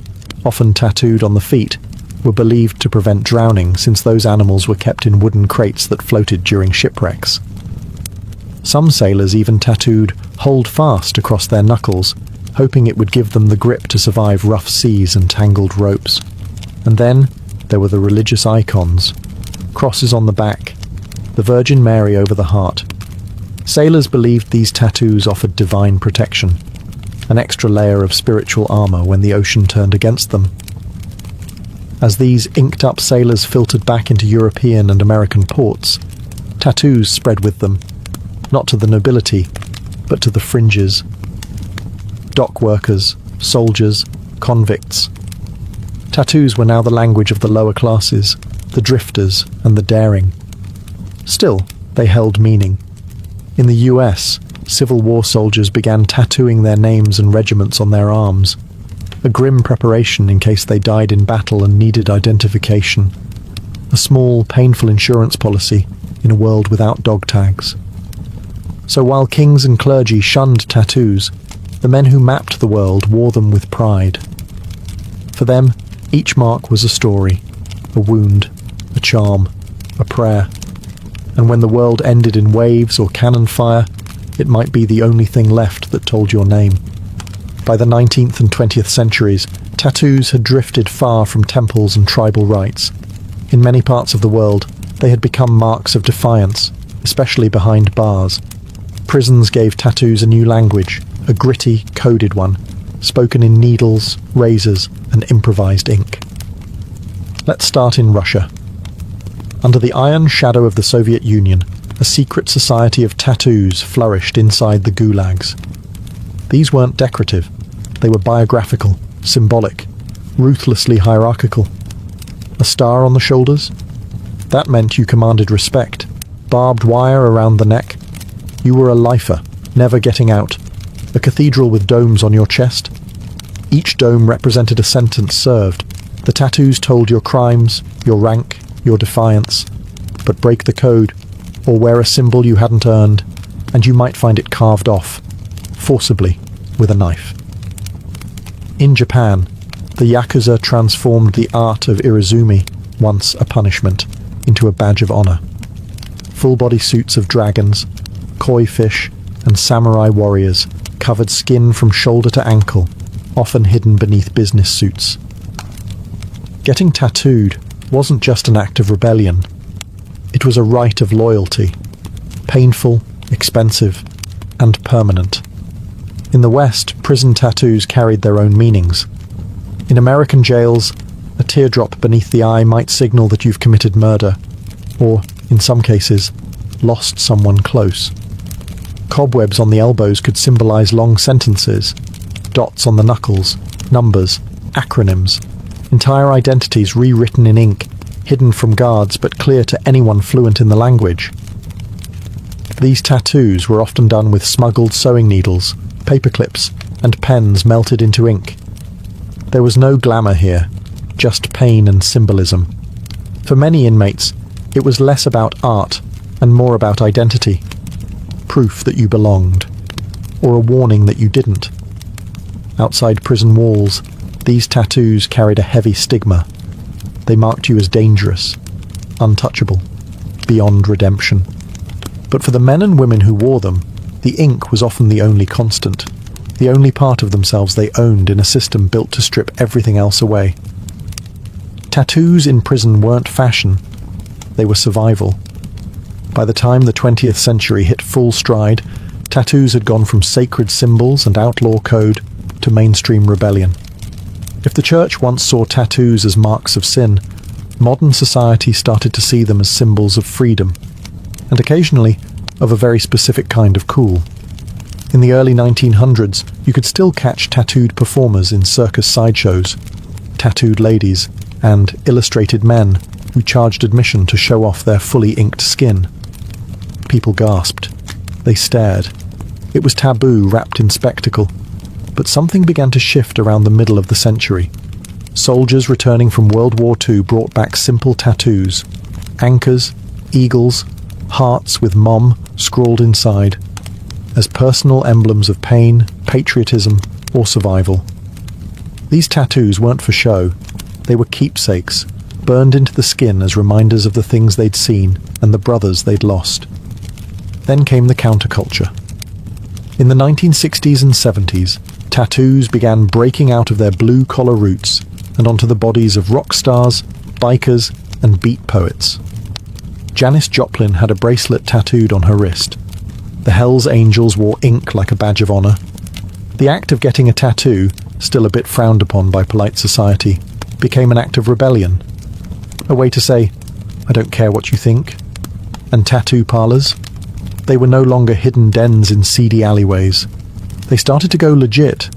often tattooed on the feet, were believed to prevent drowning since those animals were kept in wooden crates that floated during shipwrecks. Some sailors even tattooed "Hold Fast" across their knuckles, hoping it would give them the grip to survive rough seas and tangled ropes. And then there were the religious icons. crosses on the back, the Virgin Mary over the heart. Sailors believed these tattoos offered divine protection, an extra layer of spiritual armor when the ocean turned against them. As these inked-up sailors filtered back into European and American ports, tattoos spread with them, not to the nobility, but to the fringes. Dock workers, soldiers, convicts. Tattoos were now the language of the lower classes, the drifters and the daring. Still, they held meaning. In the US, Civil War soldiers began tattooing their names and regiments on their arms, a grim preparation in case they died in battle and needed identification, a small, painful insurance policy in a world without dog tags. So while kings and clergy shunned tattoos, the men who mapped the world wore them with pride. For them, each mark was a story, a wound, a charm, a prayer, and when the world ended in waves or cannon fire, it might be the only thing left that told your name. By the 19th and 20th centuries, tattoos had drifted far from temples and tribal rites. In many parts of the world, they had become marks of defiance, especially behind bars. Prisons gave tattoos a new language, a gritty, coded one, spoken in needles, razors, and improvised ink. Let's start in Russia. Under the iron shadow of the Soviet Union, a secret society of tattoos flourished inside the gulags. These weren't decorative. They were biographical, symbolic, ruthlessly hierarchical. A star on the shoulders? That meant you commanded respect. Barbed wire around the neck? You were a lifer, never getting out. A cathedral with domes on your chest? Each dome represented a sentence served. The tattoos told your crimes, your rank, your defiance. But break the code, or wear a symbol you hadn't earned, and you might find it carved off, forcibly, with a knife. In Japan, the Yakuza transformed the art of irizumi, once a punishment, into a badge of honor. Full-body suits of dragons, koi fish, and samurai warriors covered skin from shoulder to ankle, often hidden beneath business suits. Getting tattooed wasn't just an act of rebellion. It was a rite of loyalty, painful, expensive, and permanent. In the West, prison tattoos carried their own meanings. In American jails, a teardrop beneath the eye might signal that you've committed murder, or, in some cases, lost someone close. Cobwebs on the elbows could symbolize long sentences, dots on the knuckles, numbers, acronyms, entire identities rewritten in ink, hidden from guards but clear to anyone fluent in the language. These tattoos were often done with smuggled sewing needles, paper clips, and pens melted into ink. There was no glamour here, just pain and symbolism. For many inmates, it was less about art and more about identity. Proof that you belonged, or a warning that you didn't. Outside prison walls, these tattoos carried a heavy stigma. They marked you as dangerous, untouchable, beyond redemption. But for the men and women who wore them, the ink was often the only constant, the only part of themselves they owned in a system built to strip everything else away. Tattoos in prison weren't fashion, they were survival. By the time the 20th century hit full stride, tattoos had gone from sacred symbols and outlaw code to mainstream rebellion. If the church once saw tattoos as marks of sin, modern society started to see them as symbols of freedom, and occasionally of a very specific kind of cool. In the early 1900s, you could still catch tattooed performers in circus sideshows, tattooed ladies, and illustrated men who charged admission to show off their fully inked skin. People gasped. They stared. It was taboo wrapped in spectacle. But something began to shift around the middle of the century. Soldiers returning from World War II brought back simple tattoos. Anchors, eagles, hearts with "Mom" scrawled inside, as personal emblems of pain, patriotism, or survival. These tattoos weren't for show. They were keepsakes, burned into the skin as reminders of the things they'd seen and the brothers they'd lost. Then came the counterculture. In the 1960s and 70s, tattoos began breaking out of their blue-collar roots and onto the bodies of rock stars, bikers, and beat poets. Janis Joplin had a bracelet tattooed on her wrist. The Hells Angels wore ink like a badge of honor. The act of getting a tattoo, still a bit frowned upon by polite society, became an act of rebellion. A way to say, I don't care what you think. And tattoo parlors? They were no longer hidden dens in seedy alleyways. They started to go legit.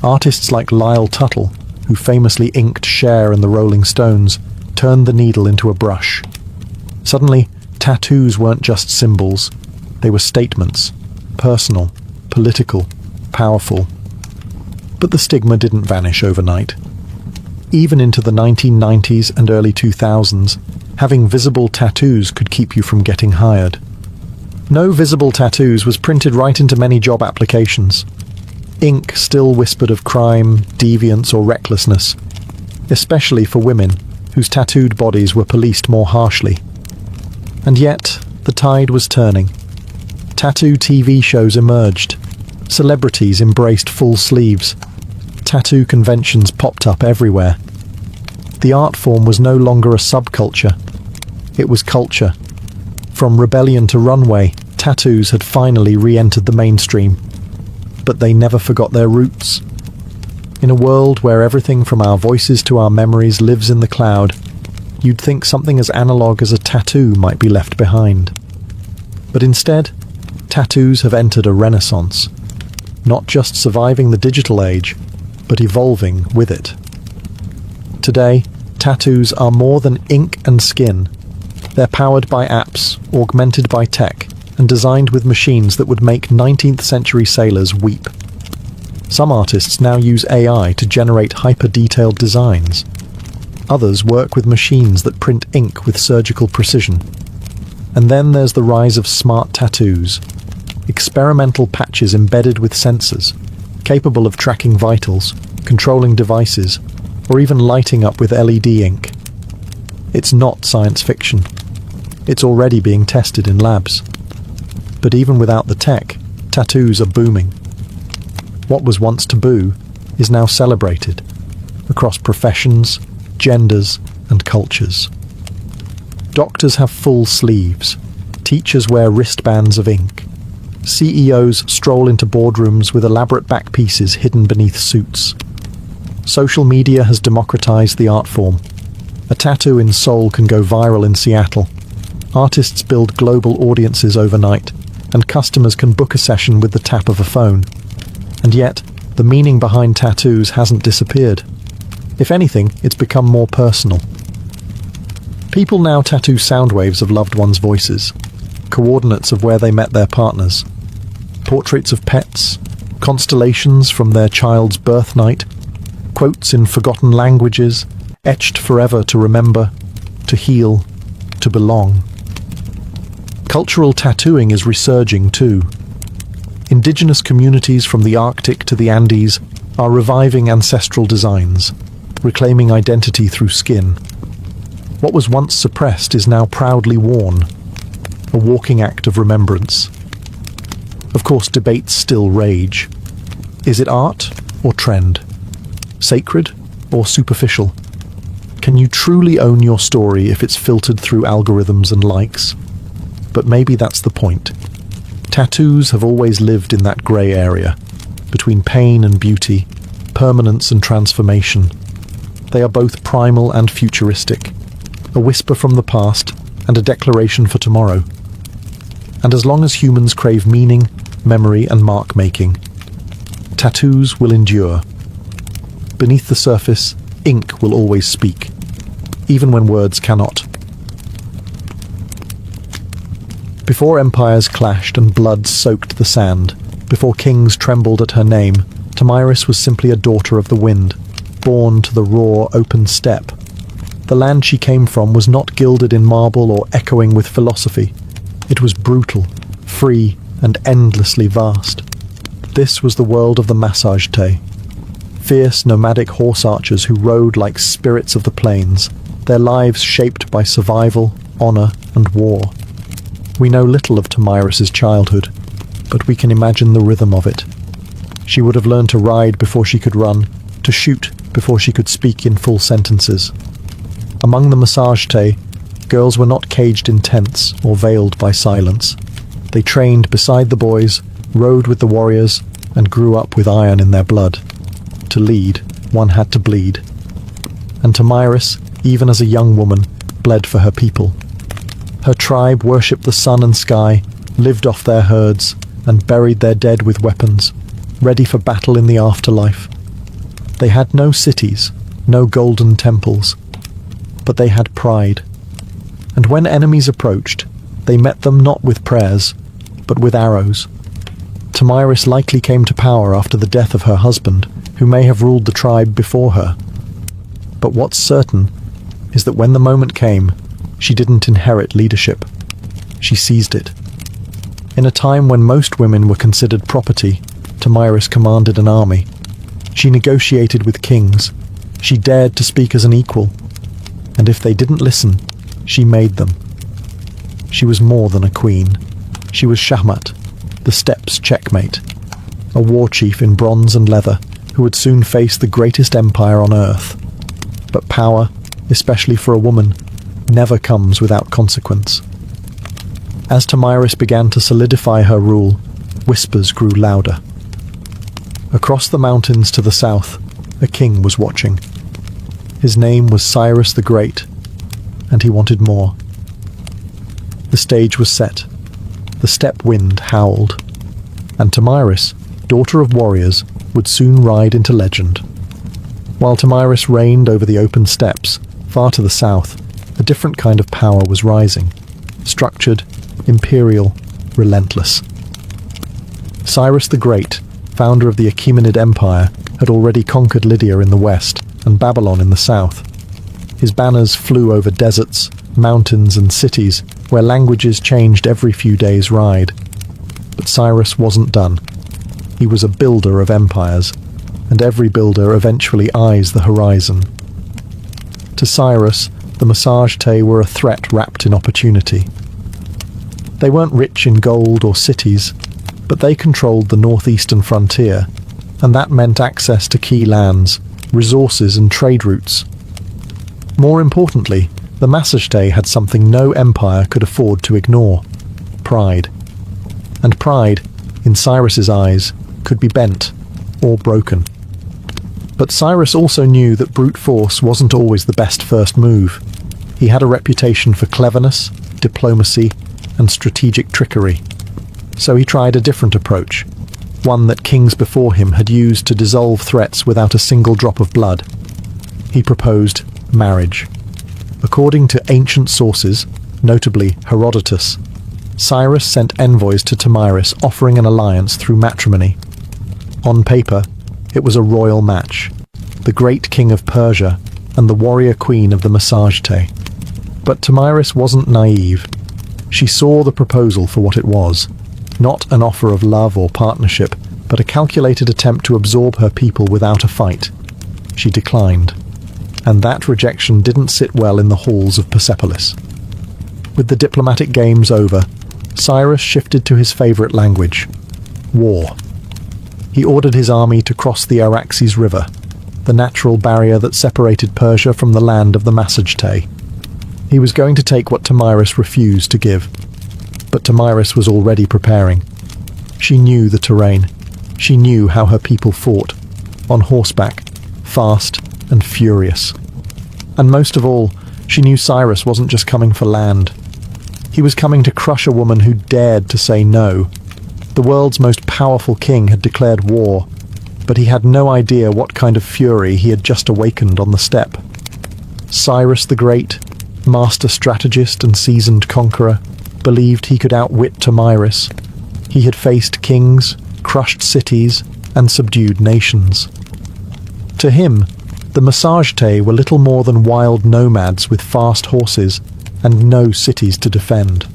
Artists like Lyle Tuttle, who famously inked Cher and the Rolling Stones, turned the needle into a brush. Suddenly, tattoos weren't just symbols. They were statements. Personal, political, powerful. But the stigma didn't vanish overnight. Even into the 1990s and early 2000s, having visible tattoos could keep you from getting hired. No visible tattoos was printed right into many job applications. Ink still whispered of crime, deviance, or recklessness, especially for women, whose tattooed bodies were policed more harshly. And yet, the tide was turning. Tattoo TV shows emerged. Celebrities embraced full sleeves. Tattoo conventions popped up everywhere. The art form was no longer a subculture. It was culture. From rebellion to runway, tattoos had finally re-entered the mainstream. But they never forgot their roots. In a world where everything from our voices to our memories lives in the cloud, you'd think something as analog as a tattoo might be left behind. But instead, tattoos have entered a renaissance, not just surviving the digital age, but evolving with it. Today, tattoos are more than ink and skin. They're powered by apps, augmented by tech, and designed with machines that would make 19th century sailors weep. Some artists now use AI to generate hyper-detailed designs. Others work with machines that print ink with surgical precision. And then there's the rise of smart tattoos, experimental patches embedded with sensors, capable of tracking vitals, controlling devices, or even lighting up with LED ink. It's not science fiction. It's already being tested in labs. But even without the tech, tattoos are booming. What was once taboo is now celebrated across professions, genders, and cultures. Doctors have full sleeves. Teachers wear wristbands of ink. CEOs stroll into boardrooms with elaborate back pieces hidden beneath suits. Social media has democratized the art form. A tattoo in Seoul can go viral in Seattle. Artists build global audiences overnight, and customers can book a session with the tap of a phone. And yet, the meaning behind tattoos hasn't disappeared. If anything, it's become more personal. People now tattoo sound waves of loved ones' voices, coordinates of where they met their partners, portraits of pets, constellations from their child's birth night, quotes in forgotten languages, etched forever to remember, to heal, to belong. Cultural tattooing is resurging too. Indigenous communities from the Arctic to the Andes are reviving ancestral designs, reclaiming identity through skin. What was once suppressed is now proudly worn, a walking act of remembrance. Of course, debates still rage. Is it art or trend? Sacred or superficial? Can you truly own your story if it's filtered through algorithms and likes? But maybe that's the point. Tattoos have always lived in that grey area, between pain and beauty, permanence and transformation. They are both primal and futuristic, a whisper from the past and a declaration for tomorrow. And as long as humans crave meaning, memory and mark-making, tattoos will endure. Beneath the surface, ink will always speak, even when words cannot. Before empires clashed and blood soaked the sand, before kings trembled at her name, Tomyris was simply a daughter of the wind, born to the raw, open steppe. The land she came from was not gilded in marble or echoing with philosophy. It was brutal, free, and endlessly vast. This was the world of the massage-te, fierce nomadic horse archers who rode like spirits of the plains, their lives shaped by survival, honor, and war. We know little of Tomyris's childhood, but we can imagine the rhythm of it. She would have learned to ride before she could run, to shoot before she could speak in full sentences. Among the massage-te, Girls were not caged in tents or veiled by silence. They trained beside the boys, rode with the warriors, and grew up with iron in their blood. To lead, one had to bleed. And Tomyris, even as a young woman, bled for her people. Her tribe worshipped the sun and sky, lived off their herds, and buried their dead with weapons, ready for battle in the afterlife. They had no cities, no golden temples, but they had pride. And when enemies approached, they met them not with prayers, but with arrows. Tomyris likely came to power after the death of her husband, who may have ruled the tribe before her. But what's certain is that when the moment came, she didn't inherit leadership. She seized it. In a time when most women were considered property, Tomyris commanded an army. She negotiated with kings. She dared to speak as an equal. And if they didn't listen, she made them. She was more than a queen. She was Shahmat, the steppes' checkmate, a war chief in bronze and leather who would soon face the greatest empire on earth. But power, especially for a woman, never comes without consequence. As Tomyris began to solidify her rule, whispers grew louder. Across the mountains to the south, a king was watching. His name was Cyrus the Great, and he wanted more. The stage was set. The steppe wind howled, and Tomyris, daughter of warriors, would soon ride into legend. While Tomyris reigned over the open steppes, far to the south, a different kind of power was rising. Structured, imperial, relentless. Cyrus the Great, founder of the Achaemenid Empire, had already conquered Lydia in the west and Babylon in the south. His banners flew over deserts, mountains and cities where languages changed every few days' ride. But Cyrus wasn't done. He was a builder of empires, and every builder eventually eyes the horizon. To Cyrus, the Massagetæ were a threat wrapped in opportunity. They weren't rich in gold or cities, but they controlled the northeastern frontier, and that meant access to key lands, resources and trade routes. More importantly, the Massagetæ had something no empire could afford to ignore: pride. And pride, in Cyrus's eyes, could be bent or broken. But Cyrus also knew that brute force wasn't always the best first move. He had a reputation for cleverness, diplomacy, and strategic trickery. So he tried a different approach, one that kings before him had used to dissolve threats without a single drop of blood. He proposed marriage. According to ancient sources, notably Herodotus, Cyrus sent envoys to Tomyris offering an alliance through matrimony. On paper, it was a royal match, the great king of Persia and the warrior queen of the Massagetæ. But Tomyris wasn't naive. She saw the proposal for what it was, not an offer of love or partnership, but a calculated attempt to absorb her people without a fight. She declined, and that rejection didn't sit well in the halls of Persepolis. With the diplomatic games over, Cyrus shifted to his favorite language: war. He ordered his army to cross the Araxes River, the natural barrier that separated Persia from the land of the Massagetæ. He was going to take what Tomyris refused to give. But Tomyris was already preparing. She knew the terrain. She knew how her people fought, on horseback, fast and furious. And most of all, she knew Cyrus wasn't just coming for land. He was coming to crush a woman who dared to say no. The world's most powerful king had declared war, but he had no idea what kind of fury he had just awakened on the steppe. Cyrus the Great, master strategist and seasoned conqueror, believed he could outwit Tomyris. He had faced kings, crushed cities, and subdued nations. To him, the Massagetæ were little more than wild nomads with fast horses and no cities to defend.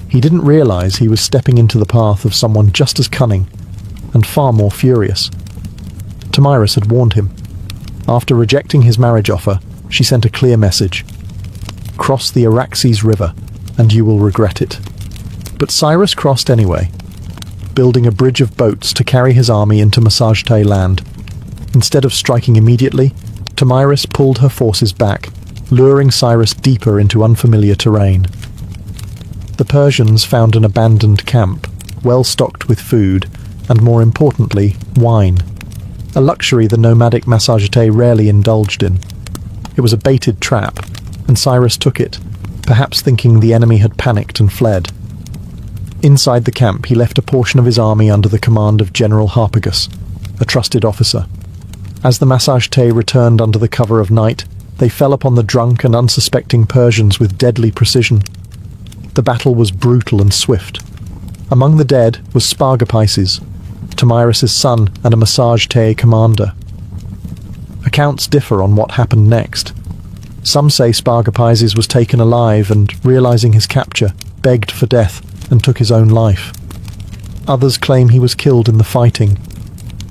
He didn't realize he was stepping into the path of someone just as cunning and far more furious. Tomyris had warned him. After rejecting his marriage offer, she sent a clear message: cross the Araxes River, and you will regret it. But Cyrus crossed anyway, building a bridge of boats to carry his army into Massagetæ land. Instead of striking immediately, Tomyris pulled her forces back, luring Cyrus deeper into unfamiliar terrain. The Persians found an abandoned camp, well stocked with food, and more importantly, wine, a luxury the nomadic Massagete rarely indulged in. It was a baited trap, and Cyrus took it, perhaps thinking the enemy had panicked and fled. Inside the camp, he left a portion of his army under the command of General Harpagus, a trusted officer. As the Massagete returned under the cover of night, they fell upon the drunk and unsuspecting Persians with deadly precision. The battle was brutal and swift. Among the dead was Spargapices, Tomyris' son and a Massagete commander. Accounts differ on what happened next. Some say Spargapices was taken alive and, realizing his capture, begged for death and took his own life. Others claim he was killed in the fighting,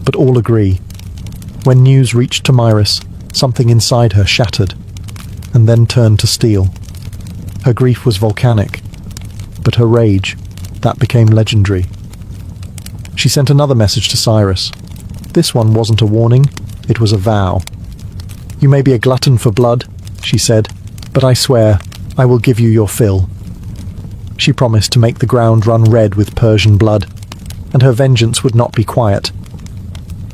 but all agree. When news reached Tomyris, something inside her shattered, and then turned to steel. Her grief was volcanic, but her rage, that became legendary. She sent another message to Cyrus. This one wasn't a warning, it was a vow. "You may be a glutton for blood," she said, "but I swear, I will give you your fill." She promised to make the ground run red with Persian blood, and her vengeance would not be quiet.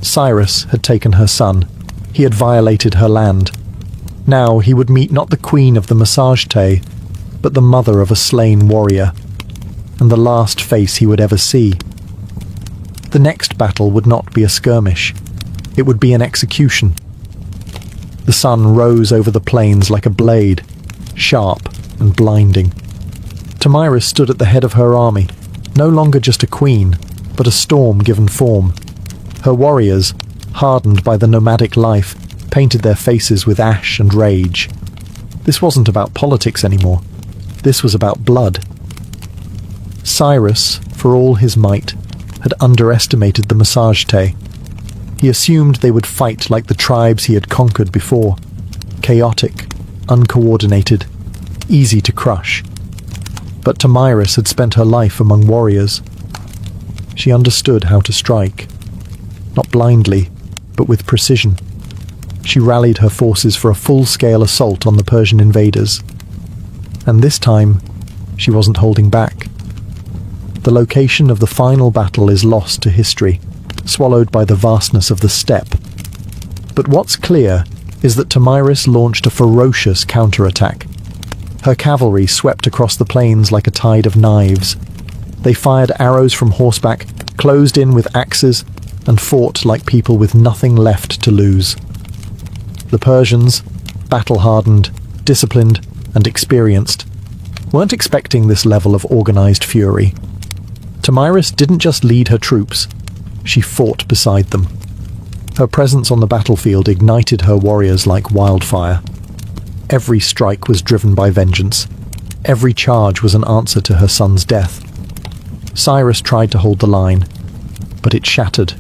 Cyrus had taken her son. He had violated her land. Now he would meet not the queen of the Massagete, but the mother of a slain warrior, and the last face he would ever see. The next battle would not be a skirmish. It would be an execution. The sun rose over the plains like a blade, sharp and blinding. Tomyris stood at the head of her army, no longer just a queen, but a storm given form. Her warriors, hardened by the nomadic life, painted their faces with ash and rage. This wasn't about politics anymore. This was about blood. Cyrus, for all his might, had underestimated the Massagete. He assumed they would fight like the tribes he had conquered before, chaotic, uncoordinated, easy to crush. But Tomyris had spent her life among warriors. She understood how to strike. Not blindly, but with precision. She rallied her forces for a full-scale assault on the Persian invaders. And this time, she wasn't holding back. The location of the final battle is lost to history, swallowed by the vastness of the steppe. But what's clear is that Tomyris launched a ferocious counterattack. Her cavalry swept across the plains like a tide of knives. They fired arrows from horseback, closed in with axes, and fought like people with nothing left to lose. The Persians, battle-hardened, disciplined, and experienced, weren't expecting this level of organized fury. Tomyris didn't just lead her troops, she fought beside them. Her presence on the battlefield ignited her warriors like wildfire. Every strike was driven by vengeance. Every charge was an answer to her son's death. Cyrus tried to hold the line, but it shattered.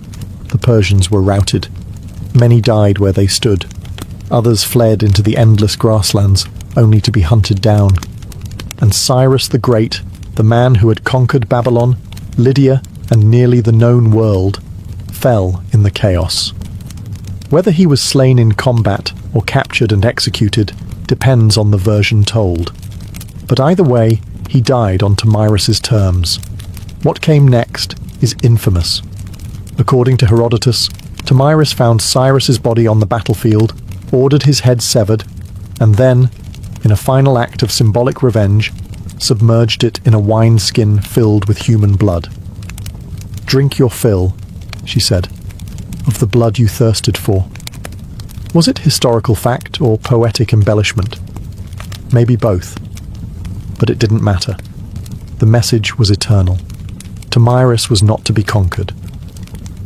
The Persians were routed. Many died where they stood. Others fled into the endless grasslands, only to be hunted down. And Cyrus the Great, the man who had conquered Babylon, Lydia, and nearly the known world, fell in the chaos. Whether he was slain in combat or captured and executed depends on the version told. But either way, he died on Tomyris' terms. What came next is infamous. According to Herodotus, Tomyris found Cyrus's body on the battlefield, ordered his head severed, and then, in a final act of symbolic revenge, submerged it in a wineskin filled with human blood. "Drink your fill," she said, "of the blood you thirsted for." Was it historical fact or poetic embellishment? Maybe both. But it didn't matter. The message was eternal. Tomyris was not to be conquered.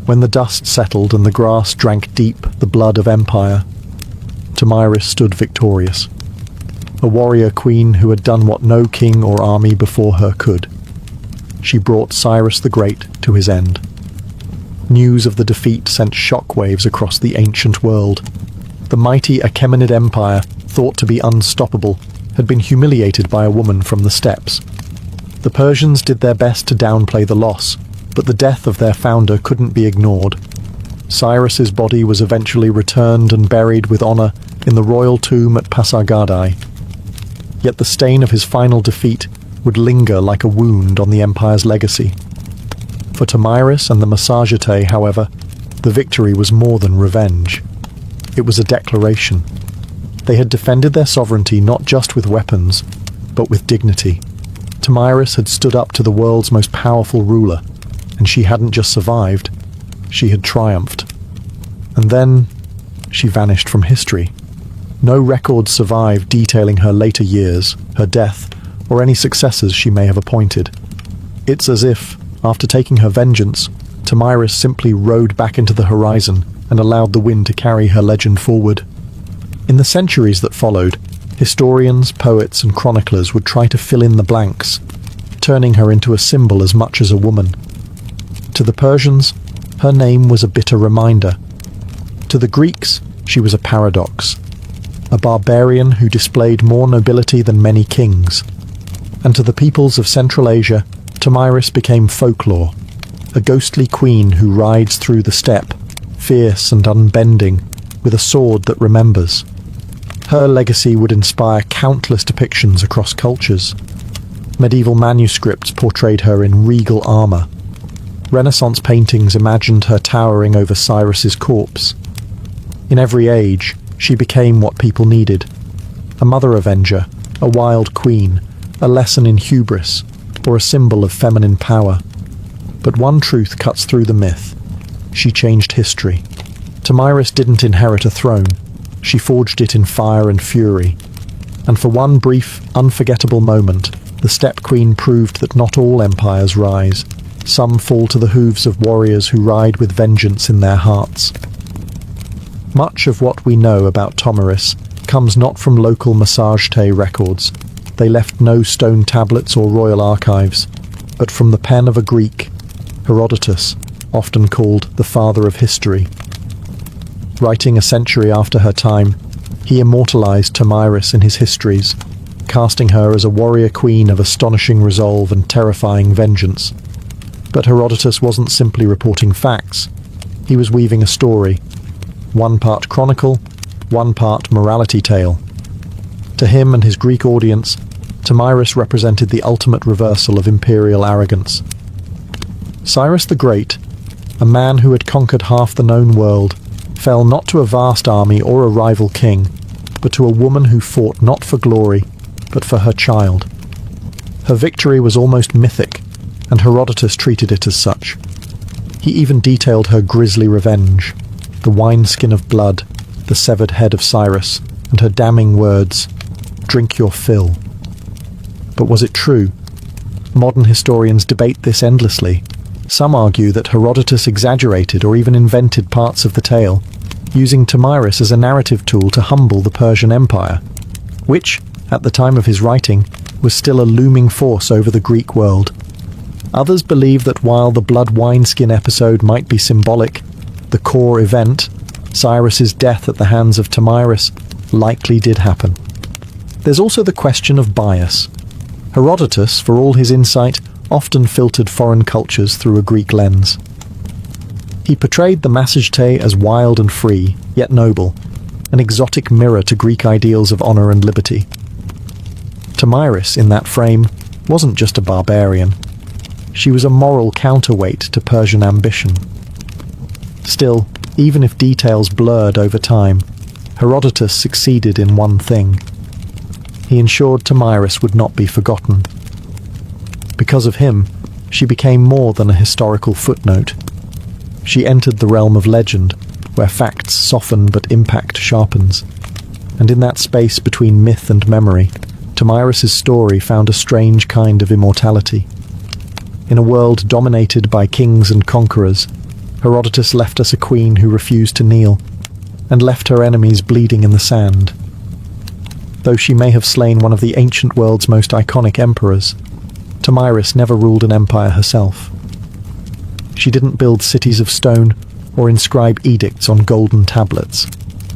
When the dust settled and the grass drank deep the blood of empire, Tomyris stood victorious. A warrior queen who had done what no king or army before her could. She brought Cyrus the Great to his end. News of the defeat sent shockwaves across the ancient world. The mighty Achaemenid Empire, thought to be unstoppable, had been humiliated by a woman from the steppes. The Persians did their best to downplay the loss, but the death of their founder couldn't be ignored. Cyrus's body was eventually returned and buried with honor in the royal tomb at Pasargadae. Yet the stain of his final defeat would linger like a wound on the Empire's legacy. For Tomyris and the Massagetei, however, the victory was more than revenge. It was a declaration. They had defended their sovereignty not just with weapons, but with dignity. Tomyris had stood up to the world's most powerful ruler, and she hadn't just survived, she had triumphed. And then she vanished from history. No records survive detailing her later years, her death, or any successors she may have appointed. It's as if, after taking her vengeance, Tomyris simply rode back into the horizon and allowed the wind to carry her legend forward. In the centuries that followed, historians, poets, and chroniclers would try to fill in the blanks, turning her into a symbol as much as a woman. To the Persians, her name was a bitter reminder. To the Greeks, she was a paradox, a barbarian who displayed more nobility than many kings. And to the peoples of Central Asia, Tomyris became folklore, a ghostly queen who rides through the steppe, fierce and unbending, with a sword that remembers. Her legacy would inspire countless depictions across cultures. Medieval manuscripts portrayed her in regal armor. Renaissance paintings imagined her towering over Cyrus's corpse. In every age, she became what people needed: a mother avenger, a wild queen, a lesson in hubris, or a symbol of feminine power. But one truth cuts through the myth. She changed history. Tomyris didn't inherit a throne. She forged it in fire and fury. And for one brief, unforgettable moment, the Steppe Queen proved that not all empires rise. Some fall to the hooves of warriors who ride with vengeance in their hearts. Much of what we know about Tomyris comes not from local Massagetei records. They left no stone tablets or royal archives, but from the pen of a Greek, Herodotus, often called the father of history. Writing a century after her time, he immortalized Tomyris in his histories, casting her as a warrior queen of astonishing resolve and terrifying vengeance. But Herodotus wasn't simply reporting facts. He was weaving a story, one part chronicle, one part morality tale. To him and his Greek audience, Tomyris represented the ultimate reversal of imperial arrogance. Cyrus the Great, a man who had conquered half the known world, fell not to a vast army or a rival king, but to a woman who fought not for glory, but for her child. Her victory was almost mythic, and Herodotus treated it as such. He even detailed her grisly revenge, the wineskin of blood, the severed head of Cyrus, and her damning words, "Drink your fill." But was it true? Modern historians debate this endlessly. Some argue that Herodotus exaggerated or even invented parts of the tale, using Tomyris as a narrative tool to humble the Persian Empire, which, at the time of his writing, was still a looming force over the Greek world. Others believe that while the blood wineskin episode might be symbolic, the core event, Cyrus's death at the hands of Tomyris, likely did happen. There's also the question of bias. Herodotus, for all his insight, often filtered foreign cultures through a Greek lens. He portrayed the Massagetei as wild and free, yet noble, an exotic mirror to Greek ideals of honor and liberty. Tomyris, in that frame, wasn't just a barbarian. She was a moral counterweight to Persian ambition. Still, even if details blurred over time, Herodotus succeeded in one thing. He ensured Tomyris would not be forgotten. Because of him, she became more than a historical footnote. She entered the realm of legend, where facts soften but impact sharpens. And in that space between myth and memory, Tomyris's story found a strange kind of immortality. In a world dominated by kings and conquerors, Herodotus left us a queen who refused to kneel, and left her enemies bleeding in the sand. Though she may have slain one of the ancient world's most iconic emperors, Tomyris never ruled an empire herself. She didn't build cities of stone or inscribe edicts on golden tablets.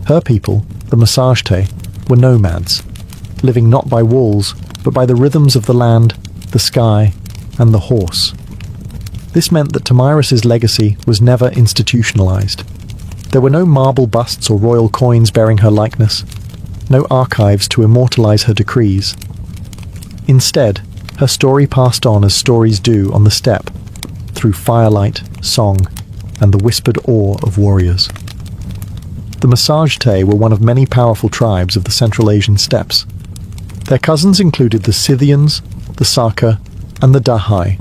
Her people, the Massagetei, were nomads, living not by walls, but by the rhythms of the land, the sky, and the horse. This meant that Tomyris's legacy was never institutionalized. There were no marble busts or royal coins bearing her likeness, no archives to immortalize her decrees. Instead, her story passed on as stories do on the steppe, through firelight, song, and the whispered awe of warriors. The Massagetæ were one of many powerful tribes of the Central Asian steppes. Their cousins included the Scythians, the Saka, and the Dahai,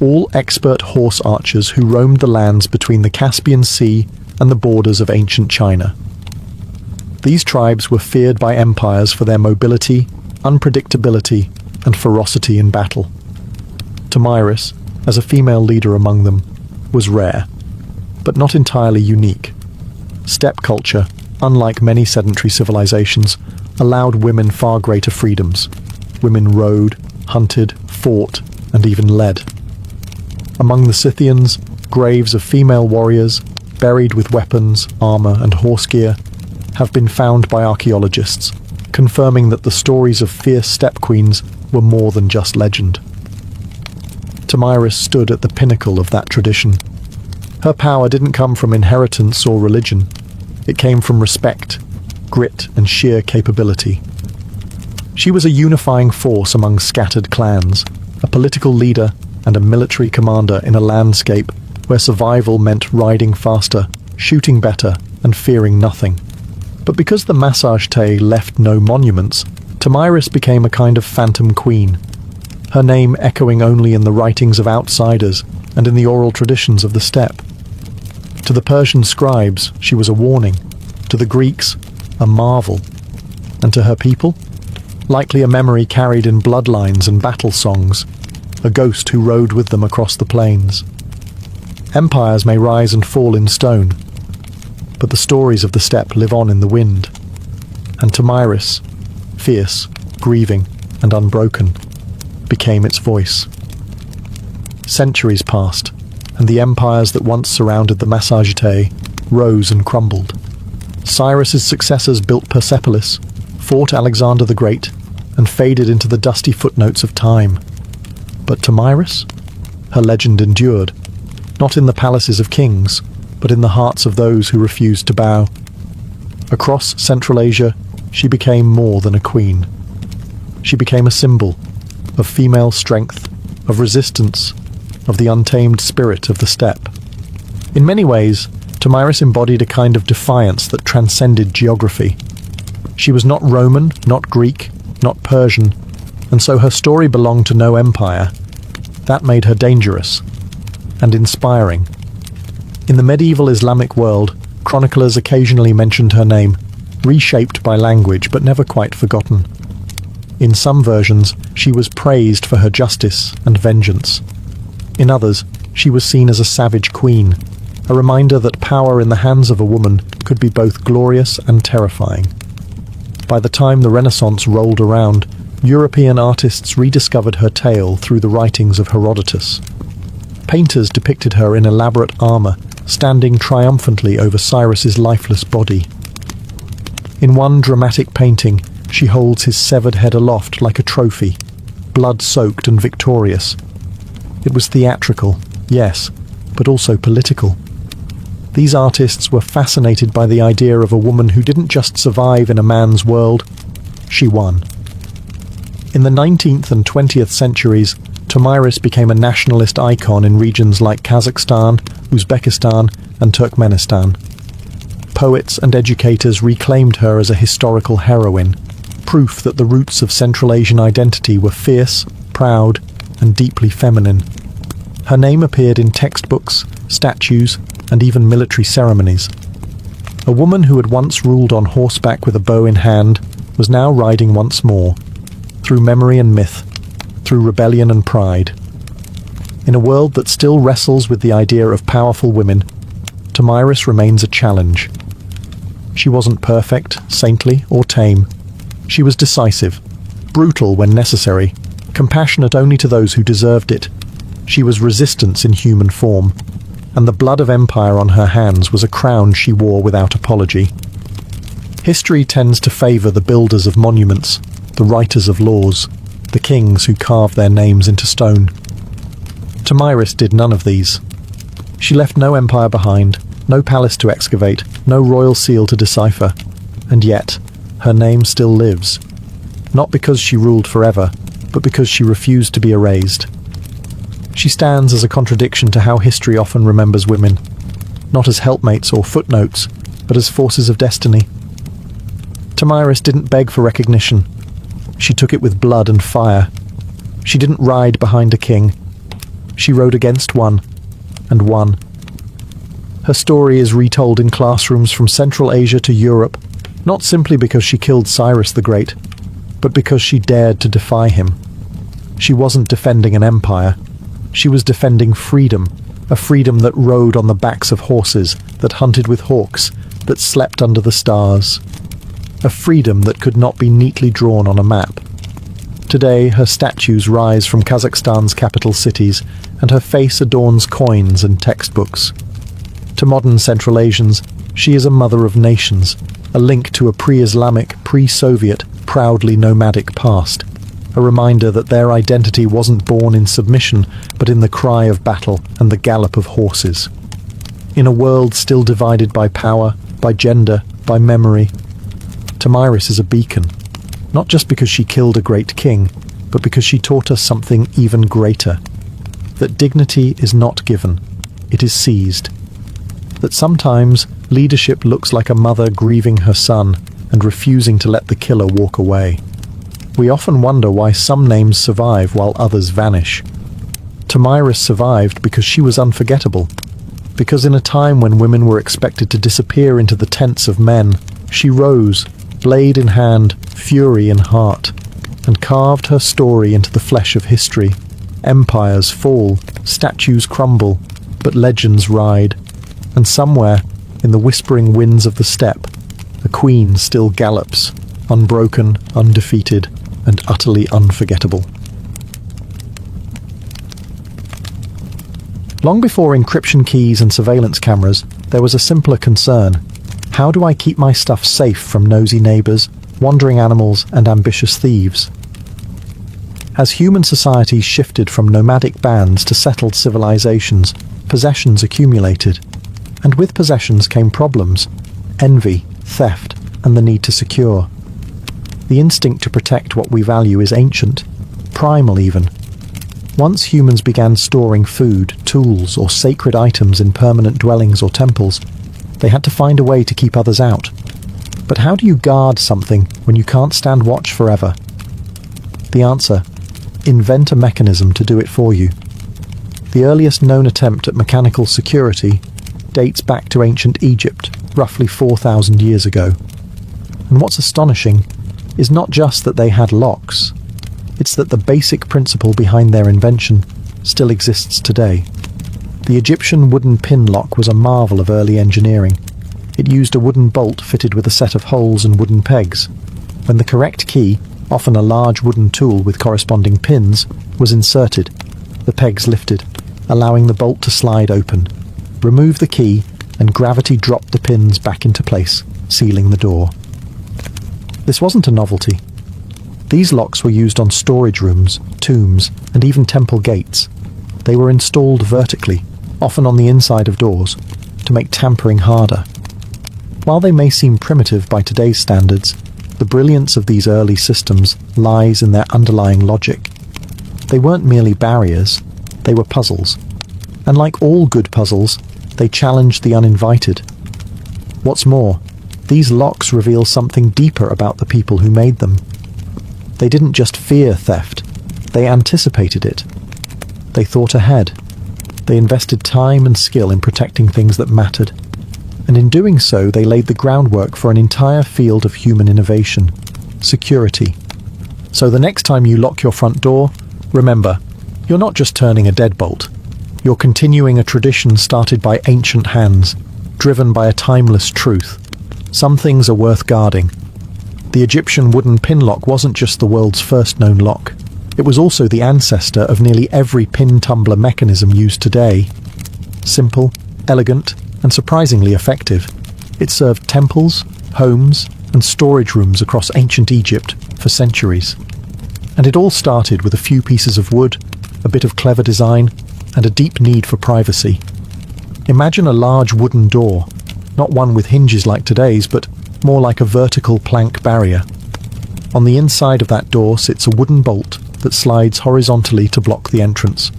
all expert horse archers who roamed the lands between the Caspian Sea and the borders of ancient China. These tribes were feared by empires for their mobility, unpredictability, and ferocity in battle. Tomyris, as a female leader among them, was rare, but not entirely unique. Steppe culture, unlike many sedentary civilizations, allowed women far greater freedoms. Women rode, hunted, fought, and even led. Among the Scythians, graves of female warriors, buried with weapons, armor, and horse gear, have been found by archaeologists, confirming that the stories of fierce steppe queens were more than just legend. Tomyris stood at the pinnacle of that tradition. Her power didn't come from inheritance or religion. It came from respect, grit, and sheer capability. She was a unifying force among scattered clans, a political leader and a military commander in a landscape where survival meant riding faster, shooting better, and fearing nothing. But because the Massagetæ left no monuments, Tomyris became a kind of phantom queen, her name echoing only in the writings of outsiders and in the oral traditions of the steppe. To the Persian scribes, she was a warning, to the Greeks, a marvel, and to her people, likely a memory carried in bloodlines and battle songs, a ghost who rode with them across the plains. Empires may rise and fall in stone, but the stories of the steppe live on in the wind. And Tomyris, fierce, grieving, and unbroken, became its voice. Centuries passed, and the empires that once surrounded the Massagetæ rose and crumbled. Cyrus's successors built Persepolis, fought Alexander the Great, and faded into the dusty footnotes of time. But Tomyris? Her legend endured, not in the palaces of kings, but in the hearts of those who refused to bow. Across Central Asia, she became more than a queen. She became a symbol of female strength, of resistance, of the untamed spirit of the steppe. In many ways, Tomyris embodied a kind of defiance that transcended geography. She was not Roman, not Greek, not Persian, and so her story belonged to no empire. That made her dangerous and inspiring. In the medieval Islamic world, chroniclers occasionally mentioned her name, reshaped by language but never quite forgotten. In some versions, she was praised for her justice and vengeance. In others, she was seen as a savage queen, a reminder that power in the hands of a woman could be both glorious and terrifying. By the time the Renaissance rolled around, European artists rediscovered her tale through the writings of Herodotus. Painters depicted her in elaborate armor, standing triumphantly over Cyrus's lifeless body. In one dramatic painting, she holds his severed head aloft like a trophy, blood-soaked and victorious. It was theatrical, yes, but also political. These artists were fascinated by the idea of a woman who didn't just survive in a man's world, she won. In the 19th and 20th centuries, Tomyris became a nationalist icon in regions like Kazakhstan, Uzbekistan, and Turkmenistan. Poets and educators reclaimed her as a historical heroine, proof that the roots of Central Asian identity were fierce, proud, and deeply feminine. Her name appeared in textbooks, statues, and even military ceremonies. A woman who had once ruled on horseback with a bow in hand was now riding once more, through memory and myth, through rebellion and pride. In a world that still wrestles with the idea of powerful women, Tomyris remains a challenge. She wasn't perfect, saintly, or tame. She was decisive, brutal when necessary, compassionate only to those who deserved it. She was resistance in human form, and the blood of empire on her hands was a crown she wore without apology. History tends to favor the builders of monuments, the writers of laws, the kings who carved their names into stone. Tomyris did none of these. She left no empire behind, no palace to excavate, no royal seal to decipher. And yet, her name still lives. Not because she ruled forever, but because she refused to be erased. She stands as a contradiction to how history often remembers women, not as helpmates or footnotes, but as forces of destiny. Tomyris didn't beg for recognition. She took it with blood and fire. She didn't ride behind a king. She rode against one, and won. Her story is retold in classrooms from Central Asia to Europe, not simply because she killed Cyrus the Great, but because she dared to defy him. She wasn't defending an empire. She was defending freedom, a freedom that rode on the backs of horses, that hunted with hawks, that slept under the stars. A freedom that could not be neatly drawn on a map. Today, her statues rise from Kazakhstan's capital cities, and her face adorns coins and textbooks. To modern Central Asians, she is a mother of nations, a link to a pre-Islamic, pre-Soviet, proudly nomadic past. A reminder that their identity wasn't born in submission, but in the cry of battle and the gallop of horses. In a world still divided by power, by gender, by memory, Tomyris is a beacon, not just because she killed a great king, but because she taught us something even greater. That dignity is not given, it is seized. That sometimes leadership looks like a mother grieving her son and refusing to let the killer walk away. We often wonder why some names survive while others vanish. Tomyris survived because she was unforgettable. Because in a time when women were expected to disappear into the tents of men, she rose, blade in hand, fury in heart, and carved her story into the flesh of history. Empires fall, statues crumble, but legends ride. And somewhere, in the whispering winds of the steppe, a queen still gallops, unbroken, undefeated, and utterly unforgettable. Long before encryption keys and surveillance cameras, there was a simpler concern. How do I keep my stuff safe from nosy neighbours, wandering animals, and ambitious thieves? As human societies shifted from nomadic bands to settled civilizations, possessions accumulated. And with possessions came problems: envy, theft, and the need to secure. The instinct to protect what we value is ancient, primal even. Once humans began storing food, tools, or sacred items in permanent dwellings or temples, they had to find a way to keep others out. But how do you guard something when you can't stand watch forever? The answer: invent a mechanism to do it for you. The earliest known attempt at mechanical security dates back to ancient Egypt, roughly 4,000 years ago. And what's astonishing is not just that they had locks, it's that the basic principle behind their invention still exists today. The Egyptian wooden pin lock was a marvel of early engineering. It used a wooden bolt fitted with a set of holes and wooden pegs. When the correct key, often a large wooden tool with corresponding pins, was inserted, the pegs lifted, allowing the bolt to slide open. Remove the key, and gravity dropped the pins back into place, sealing the door. This wasn't a novelty. These locks were used on storage rooms, tombs, and even temple gates. They were installed vertically, often on the inside of doors, to make tampering harder. While they may seem primitive by today's standards, the brilliance of these early systems lies in their underlying logic. They weren't merely barriers, they were puzzles. And like all good puzzles, they challenged the uninvited. What's more, these locks reveal something deeper about the people who made them. They didn't just fear theft, they anticipated it. They thought ahead. They invested time and skill in protecting things that mattered. And in doing so, they laid the groundwork for an entire field of human innovation: security. So the next time you lock your front door, remember, you're not just turning a deadbolt. You're continuing a tradition started by ancient hands, driven by a timeless truth. Some things are worth guarding. The Egyptian wooden pin lock wasn't just the world's first known lock. It was also the ancestor of nearly every pin tumbler mechanism used today. Simple, elegant, and surprisingly effective, it served temples, homes, and storage rooms across ancient Egypt for centuries. And it all started with a few pieces of wood, a bit of clever design, and a deep need for privacy. Imagine a large wooden door, not one with hinges like today's, but more like a vertical plank barrier. On the inside of that door sits a wooden bolt that slides horizontally to block the entrance.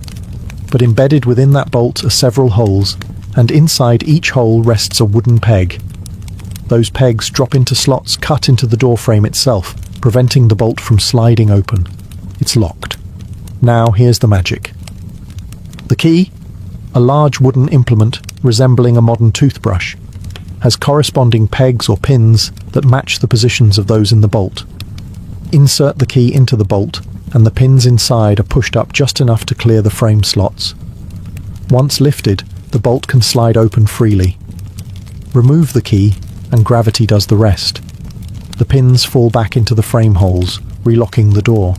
But embedded within that bolt are several holes, and inside each hole rests a wooden peg. Those pegs drop into slots cut into the door frame itself, preventing the bolt from sliding open. It's locked. Now here's the magic. The key, a large wooden implement resembling a modern toothbrush, has corresponding pegs or pins that match the positions of those in the bolt. Insert the key into the bolt, and the pins inside are pushed up just enough to clear the frame slots. Once lifted, the bolt can slide open freely. Remove the key, and gravity does the rest. The pins fall back into the frame holes, relocking the door.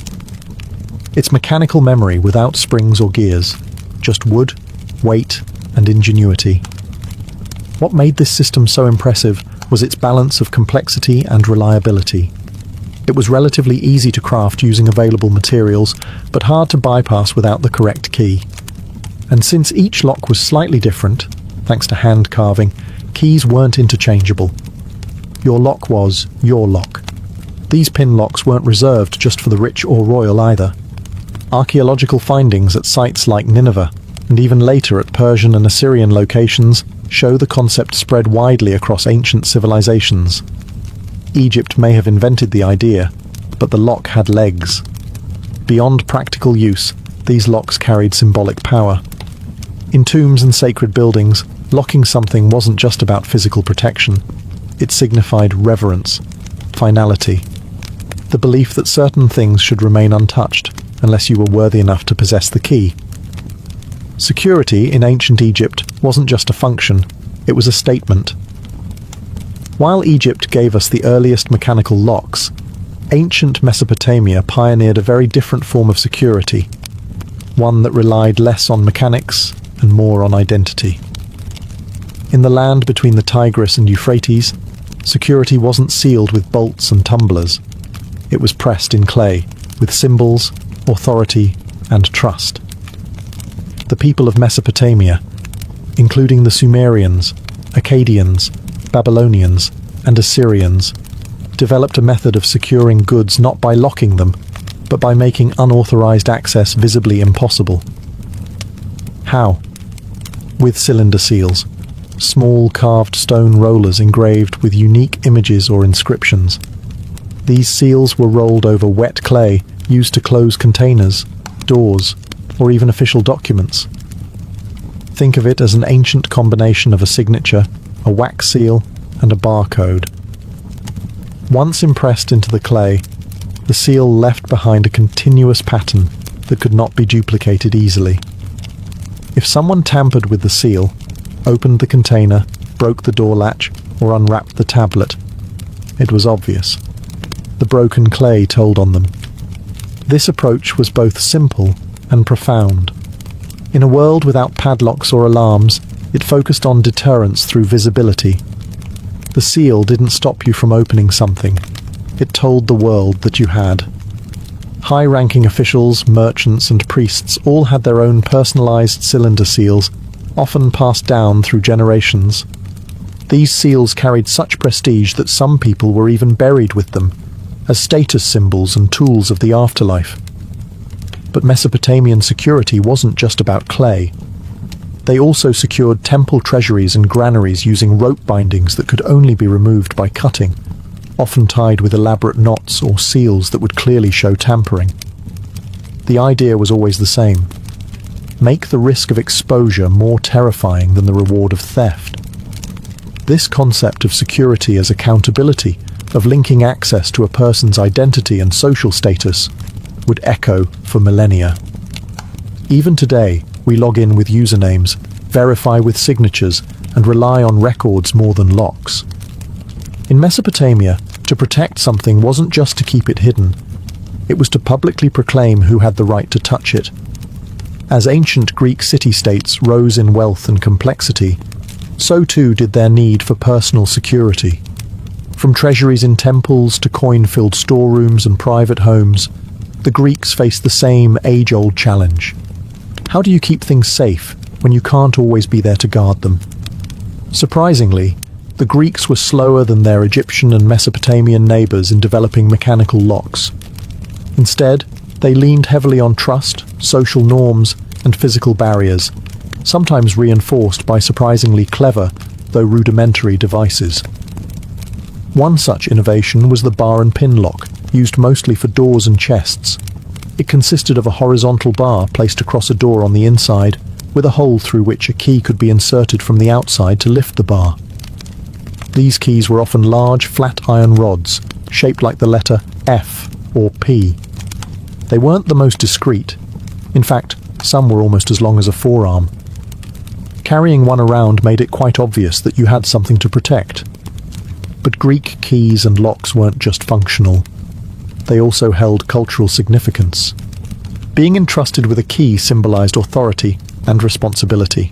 It's mechanical memory without springs or gears, just wood, weight, and ingenuity. What made this system so impressive was its balance of complexity and reliability. It was relatively easy to craft using available materials, but hard to bypass without the correct key. And since each lock was slightly different, thanks to hand carving, keys weren't interchangeable. Your lock was your lock. These pin locks weren't reserved just for the rich or royal either. Archaeological findings at sites like Nineveh, and even later at Persian and Assyrian locations, show the concept spread widely across ancient civilizations. Egypt may have invented the idea, but the lock had legs. Beyond practical use, these locks carried symbolic power. In tombs and sacred buildings, locking something wasn't just about physical protection. It signified reverence, finality, the belief that certain things should remain untouched unless you were worthy enough to possess the key. Security in ancient Egypt wasn't just a function, it was a statement. While Egypt gave us the earliest mechanical locks, ancient Mesopotamia pioneered a very different form of security, one that relied less on mechanics and more on identity. In the land between the Tigris and Euphrates, security wasn't sealed with bolts and tumblers. It was pressed in clay, with symbols, authority, and trust. The people of Mesopotamia, including the Sumerians, Akkadians, Babylonians, and Assyrians, developed a method of securing goods not by locking them, but by making unauthorized access visibly impossible. How? With cylinder seals, small carved stone rollers engraved with unique images or inscriptions. These seals were rolled over wet clay used to close containers, doors, or even official documents. Think of it as an ancient combination of a signature, a wax seal, and a barcode. Once impressed into the clay, the seal left behind a continuous pattern that could not be duplicated easily. If someone tampered with the seal, opened the container, broke the door latch, or unwrapped the tablet, it was obvious. The broken clay told on them. This approach was both simple and profound. In a world without padlocks or alarms, it focused on deterrence through visibility. The seal didn't stop you from opening something. It told the world that you had. High-ranking officials, merchants, and priests all had their own personalized cylinder seals, often passed down through generations. These seals carried such prestige that some people were even buried with them, as status symbols and tools of the afterlife. But Mesopotamian security wasn't just about clay. They also secured temple treasuries and granaries using rope bindings that could only be removed by cutting, often tied with elaborate knots or seals that would clearly show tampering. The idea was always the same: make the risk of exposure more terrifying than the reward of theft. This concept of security as accountability, of linking access to a person's identity and social status, would echo for millennia. Even today, we log in with usernames, verify with signatures, and rely on records more than locks. In Mesopotamia, to protect something wasn't just to keep it hidden. It was to publicly proclaim who had the right to touch it. As ancient Greek city-states rose in wealth and complexity, so too did their need for personal security. From treasuries in temples to coin-filled storerooms and private homes, the Greeks faced the same age-old challenge. How do you keep things safe when you can't always be there to guard them. Surprisingly, the Greeks were slower than their Egyptian and Mesopotamian neighbors in developing mechanical locks. Instead, they leaned heavily on trust, social norms, and physical barriers, sometimes reinforced by surprisingly clever, though rudimentary devices. One such innovation was the bar and pin lock, used mostly for doors and chests. It consisted of a horizontal bar placed across a door on the inside, with a hole through which a key could be inserted from the outside to lift the bar. These keys were often large, flat iron rods, shaped like the letter F or P. They weren't the most discreet. In fact, some were almost as long as a forearm. Carrying one around made it quite obvious that you had something to protect. But Greek keys and locks weren't just functional. They also held cultural significance. Being entrusted with a key symbolized authority and responsibility.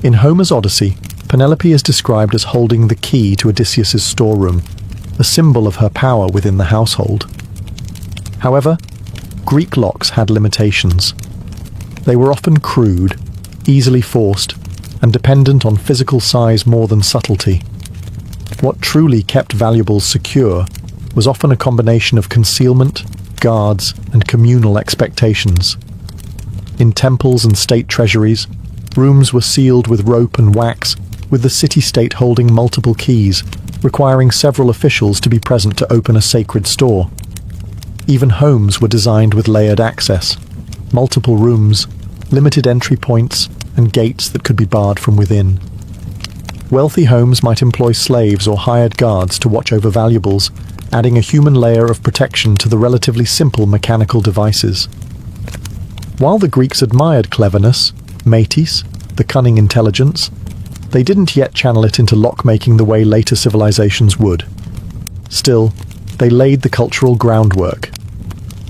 In Homer's Odyssey, Penelope is described as holding the key to Odysseus's storeroom, a symbol of her power within the household. However, Greek locks had limitations. They were often crude, easily forced, and dependent on physical size more than subtlety. What truly kept valuables secure was often a combination of concealment, guards, and communal expectations. In temples and state treasuries, rooms were sealed with rope and wax, with the city-state holding multiple keys, requiring several officials to be present to open a sacred store. Even homes were designed with layered access, multiple rooms, limited entry points, and gates that could be barred from within. Wealthy homes might employ slaves or hired guards to watch over valuables, adding a human layer of protection to the relatively simple mechanical devices. While the Greeks admired cleverness, metis, the cunning intelligence, they didn't yet channel it into lockmaking the way later civilizations would. Still, they laid the cultural groundwork.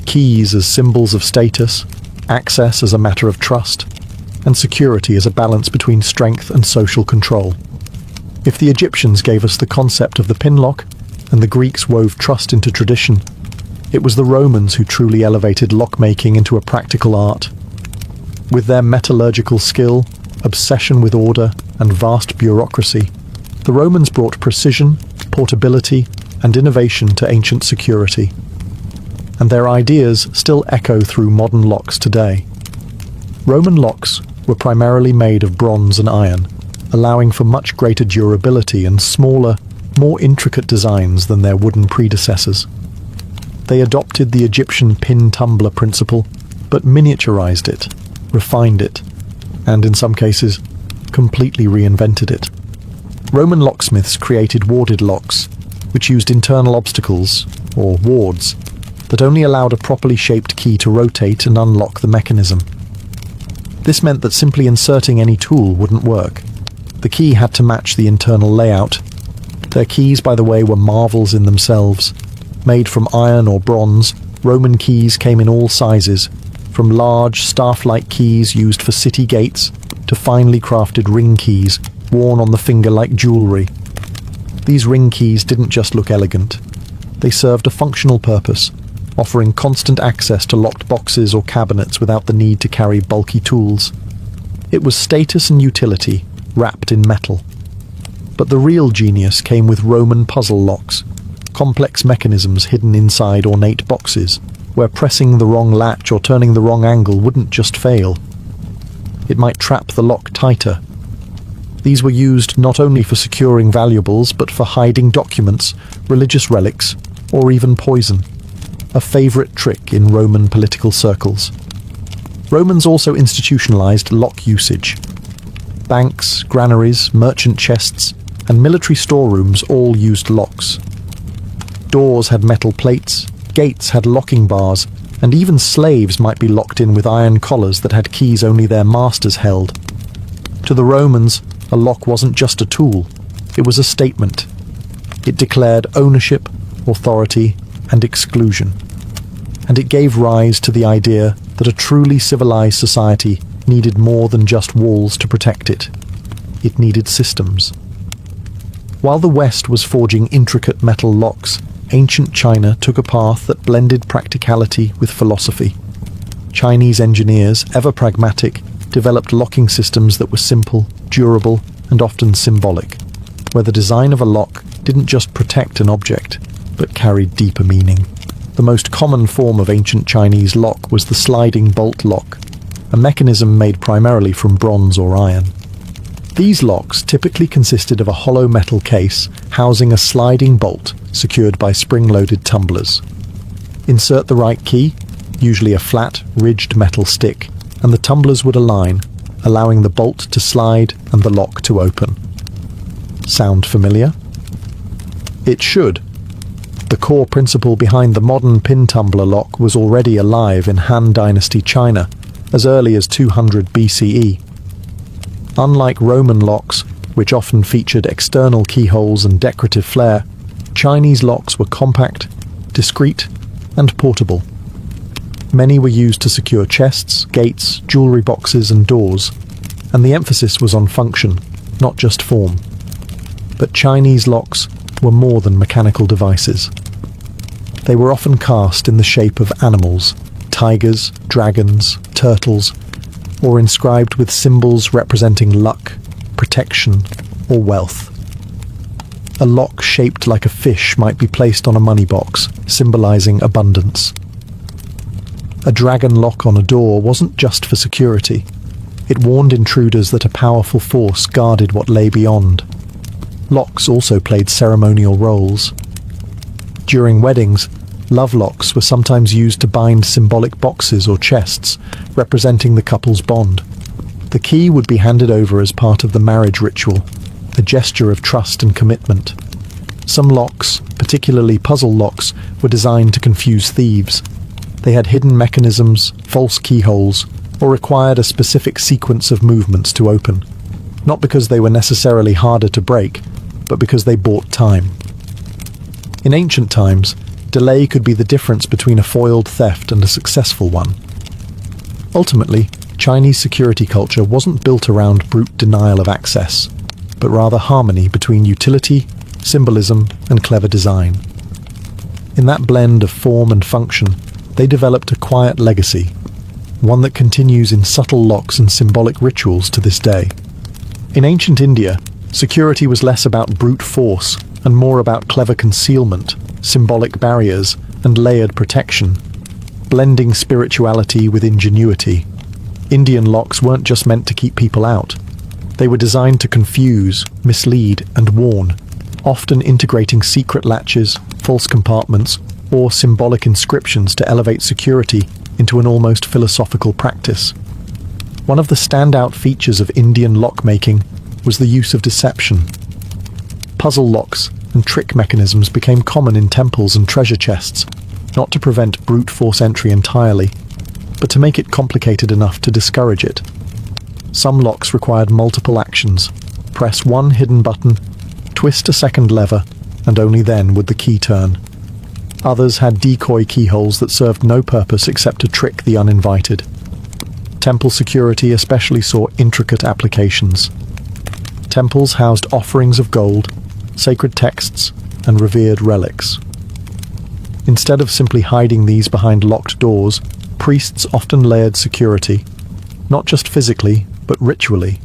Keys as symbols of status, access as a matter of trust, and security as a balance between strength and social control. If the Egyptians gave us the concept of the pin lock, and the Greeks wove trust into tradition, it was the Romans who truly elevated lockmaking into a practical art. With their metallurgical skill, obsession with order, and vast bureaucracy, the Romans brought precision, portability, and innovation to ancient security. And their ideas still echo through modern locks today. Roman locks were primarily made of bronze and iron, allowing for much greater durability and smaller, more intricate designs than their wooden predecessors. They adopted the Egyptian pin-tumbler principle, but miniaturized it, refined it, and in some cases, completely reinvented it. Roman locksmiths created warded locks, which used internal obstacles, or wards, that only allowed a properly shaped key to rotate and unlock the mechanism. This meant that simply inserting any tool wouldn't work. The key had to match the internal layout. Their keys, by the way, were marvels in themselves. Made from iron or bronze, Roman keys came in all sizes, from large, staff-like keys used for city gates to finely crafted ring keys worn on the finger like jewelry. These ring keys didn't just look elegant. They served a functional purpose, offering constant access to locked boxes or cabinets without the need to carry bulky tools. It was status and utility, wrapped in metal. But the real genius came with Roman puzzle locks, complex mechanisms hidden inside ornate boxes, where pressing the wrong latch or turning the wrong angle wouldn't just fail. It might trap the lock tighter. These were used not only for securing valuables, but for hiding documents, religious relics, or even poison, a favorite trick in Roman political circles. Romans also institutionalized lock usage. Banks, granaries, merchant chests, and military storerooms all used locks. Doors had metal plates, gates had locking bars, and even slaves might be locked in with iron collars that had keys only their masters held. To the Romans, a lock wasn't just a tool, it was a statement. It declared ownership, authority, and exclusion. And it gave rise to the idea that a truly civilized society needed more than just walls to protect it. It needed systems. While the West was forging intricate metal locks, ancient China took a path that blended practicality with philosophy. Chinese engineers, ever pragmatic, developed locking systems that were simple, durable, and often symbolic, where the design of a lock didn't just protect an object, but carried deeper meaning. The most common form of ancient Chinese lock was the sliding bolt lock, a mechanism made primarily from bronze or iron. These locks typically consisted of a hollow metal case housing a sliding bolt secured by spring-loaded tumblers. Insert the right key, usually a flat, ridged metal stick, and the tumblers would align, allowing the bolt to slide and the lock to open. Sound familiar? It should. The core principle behind the modern pin tumbler lock was already alive in Han Dynasty China as early as 200 BCE. Unlike Roman locks, which often featured external keyholes and decorative flair, Chinese locks were compact, discreet, and portable. Many were used to secure chests, gates, jewelry boxes, and doors, and the emphasis was on function, not just form. But Chinese locks were more than mechanical devices. They were often cast in the shape of animals, tigers, dragons, turtles, or inscribed with symbols representing luck, protection, or wealth. A lock shaped like a fish might be placed on a money box, symbolizing abundance. A dragon lock on a door wasn't just for security. It warned intruders that a powerful force guarded what lay beyond. Locks also played ceremonial roles. During weddings, love locks were sometimes used to bind symbolic boxes or chests, representing the couple's bond. The key would be handed over as part of the marriage ritual, a gesture of trust and commitment. Some locks, particularly puzzle locks, were designed to confuse thieves. They had hidden mechanisms, false keyholes, or required a specific sequence of movements to open, not because they were necessarily harder to break, but because they bought time. In ancient times, delay could be the difference between a foiled theft and a successful one. Ultimately, Chinese security culture wasn't built around brute denial of access, but rather harmony between utility, symbolism, and clever design. In that blend of form and function, they developed a quiet legacy, one that continues in subtle locks and symbolic rituals to this day. In ancient India, security was less about brute force and more about clever concealment, symbolic barriers, and layered protection, blending spirituality with ingenuity. Indian locks weren't just meant to keep people out. They were designed to confuse, mislead, and warn, often integrating secret latches, false compartments, or symbolic inscriptions to elevate security into an almost philosophical practice. One of the standout features of Indian lockmaking was the use of deception. Puzzle locks and trick mechanisms became common in temples and treasure chests, not to prevent brute force entry entirely, but to make it complicated enough to discourage it. Some locks required multiple actions. Press one hidden button, twist a second lever, and only then would the key turn. Others had decoy keyholes that served no purpose except to trick the uninvited. Temple security especially saw intricate applications. Temples housed offerings of gold, sacred texts, and revered relics. Instead of simply hiding these behind locked doors, priests often layered security, not just physically, but ritually.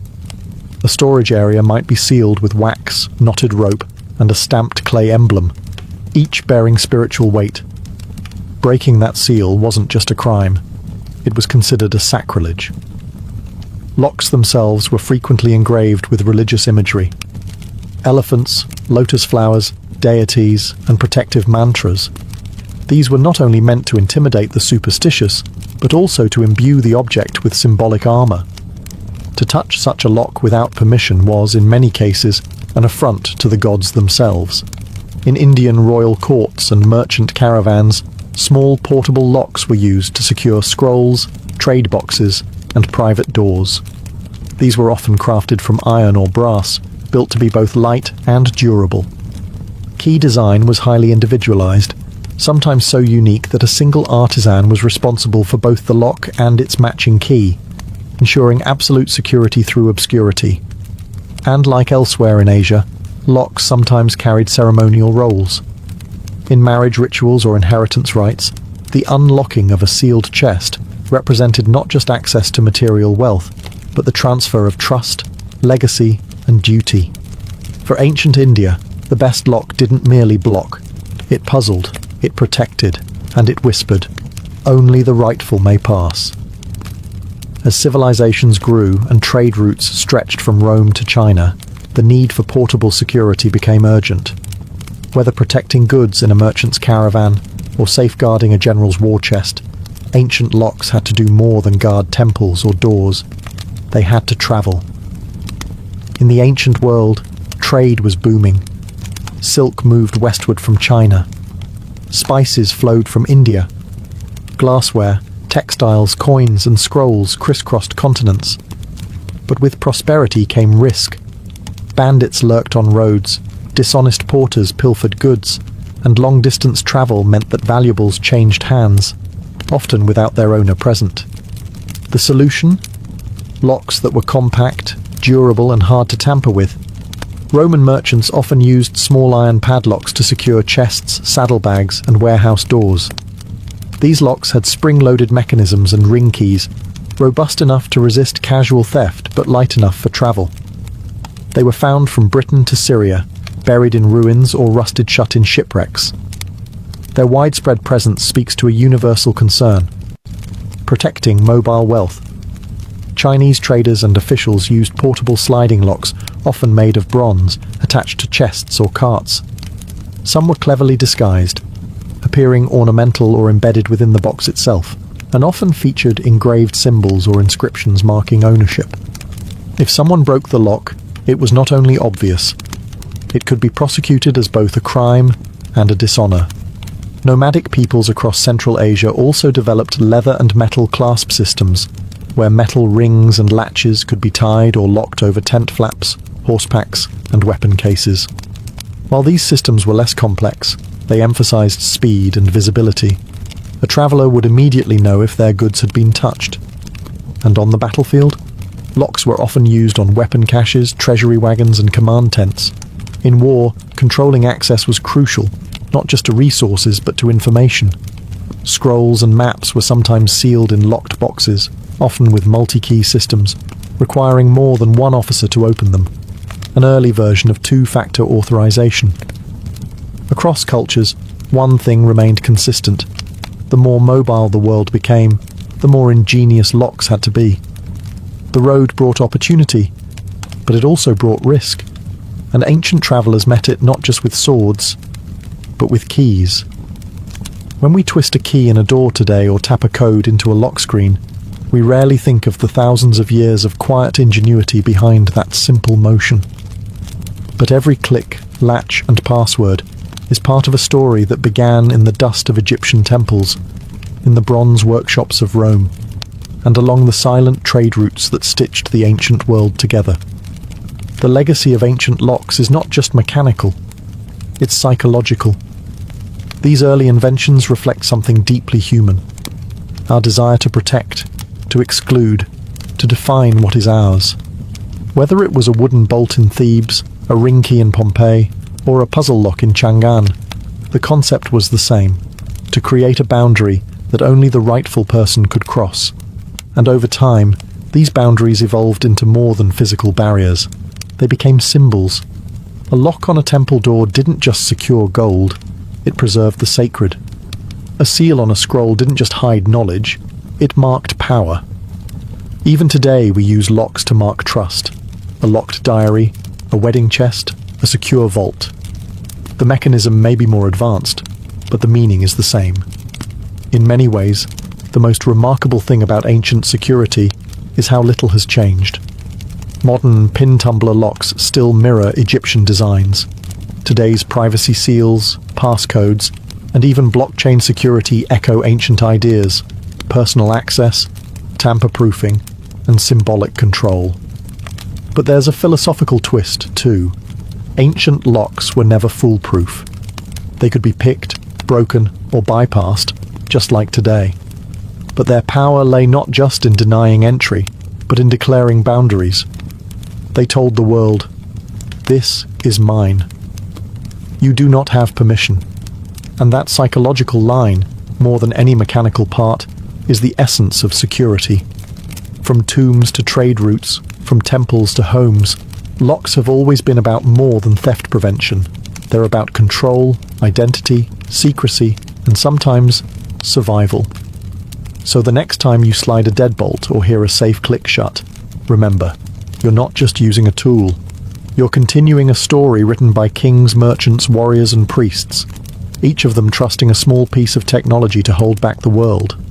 A storage area might be sealed with wax, knotted rope, and a stamped clay emblem, each bearing spiritual weight. Breaking that seal wasn't just a crime, it was considered a sacrilege. Locks themselves were frequently engraved with religious imagery. Elephants, lotus flowers, deities, and protective mantras. These were not only meant to intimidate the superstitious, but also to imbue the object with symbolic armor. To touch such a lock without permission was, in many cases, an affront to the gods themselves. In Indian royal courts and merchant caravans, small portable locks were used to secure scrolls, trade boxes, and private doors. These were often crafted from iron or brass, built to be both light and durable. Key design was highly individualized, sometimes so unique that a single artisan was responsible for both the lock and its matching key, ensuring absolute security through obscurity. And like elsewhere in Asia, locks sometimes carried ceremonial roles. In marriage rituals or inheritance rites, the unlocking of a sealed chest represented not just access to material wealth, but the transfer of trust, legacy, and duty. For ancient India, the best lock didn't merely block. It puzzled, it protected, and it whispered, "Only the rightful may pass." As civilizations grew and trade routes stretched from Rome to China, the need for portable security became urgent. Whether protecting goods in a merchant's caravan or safeguarding a general's war chest, ancient locks had to do more than guard temples or doors. They had to travel. In the ancient world, trade was booming. Silk moved westward from China. Spices flowed from India. Glassware, textiles, coins, and scrolls crisscrossed continents. But with prosperity came risk. Bandits lurked on roads, dishonest porters pilfered goods, and long-distance travel meant that valuables changed hands, often without their owner present. The solution? Locks that were compact, durable, and hard to tamper with. Roman merchants often used small iron padlocks to secure chests, saddlebags, and warehouse doors. These locks had spring-loaded mechanisms and ring keys, robust enough to resist casual theft but light enough for travel. They were found from Britain to Syria, buried in ruins or rusted shut in shipwrecks. Their widespread presence speaks to a universal concern: protecting mobile wealth. Chinese traders and officials used portable sliding locks, often made of bronze, attached to chests or carts. Some were cleverly disguised, appearing ornamental or embedded within the box itself, and often featured engraved symbols or inscriptions marking ownership. If someone broke the lock, it was not only obvious, it could be prosecuted as both a crime and a dishonor. Nomadic peoples across Central Asia also developed leather and metal clasp systems, where metal rings and latches could be tied or locked over tent flaps, horse packs, and weapon cases. While these systems were less complex, they emphasized speed and visibility. A traveler would immediately know if their goods had been touched. And on the battlefield, locks were often used on weapon caches, treasury wagons, and command tents. In war, controlling access was crucial, not just to resources but to information. Scrolls and maps were sometimes sealed in locked boxes, often with multi-key systems, requiring more than one officer to open them, an early version of two-factor authorization. Across cultures, one thing remained consistent. The more mobile the world became, the more ingenious locks had to be. The road brought opportunity, but it also brought risk, and ancient travelers met it not just with swords, but with keys. When we twist a key in a door today or tap a code into a lock screen, we rarely think of the thousands of years of quiet ingenuity behind that simple motion. But every click, latch, and password is part of a story that began in the dust of Egyptian temples, in the bronze workshops of Rome, and along the silent trade routes that stitched the ancient world together. The legacy of ancient locks is not just mechanical, it's psychological. These early inventions reflect something deeply human: our desire to protect, to exclude, to define what is ours. Whether it was a wooden bolt in Thebes, a ring key in Pompeii, or a puzzle lock in Chang'an, the concept was the same: to create a boundary that only the rightful person could cross. And over time, these boundaries evolved into more than physical barriers. They became symbols. A lock on a temple door didn't just secure gold, it preserved the sacred. A seal on a scroll didn't just hide knowledge, it marked power. Even today we use locks to mark trust. A locked diary, a wedding chest, a secure vault. The mechanism may be more advanced, but the meaning is the same. In many ways, the most remarkable thing about ancient security is how little has changed. Modern pin-tumbler locks still mirror Egyptian designs. Today's privacy seals, passcodes, and even blockchain security echo ancient ideas: personal access, tamper-proofing, and symbolic control. But there's a philosophical twist, too. Ancient locks were never foolproof. They could be picked, broken, or bypassed, just like today. But their power lay not just in denying entry, but in declaring boundaries. They told the world, "This is mine. You do not have permission." And that psychological line, more than any mechanical part, is the essence of security. From tombs to trade routes, from temples to homes, locks have always been about more than theft prevention. They're about control, identity, secrecy, and sometimes survival. So the next time you slide a deadbolt or hear a safe click shut, remember, you're not just using a tool. You're continuing a story written by kings, merchants, warriors, and priests, each of them trusting a small piece of technology to hold back the world.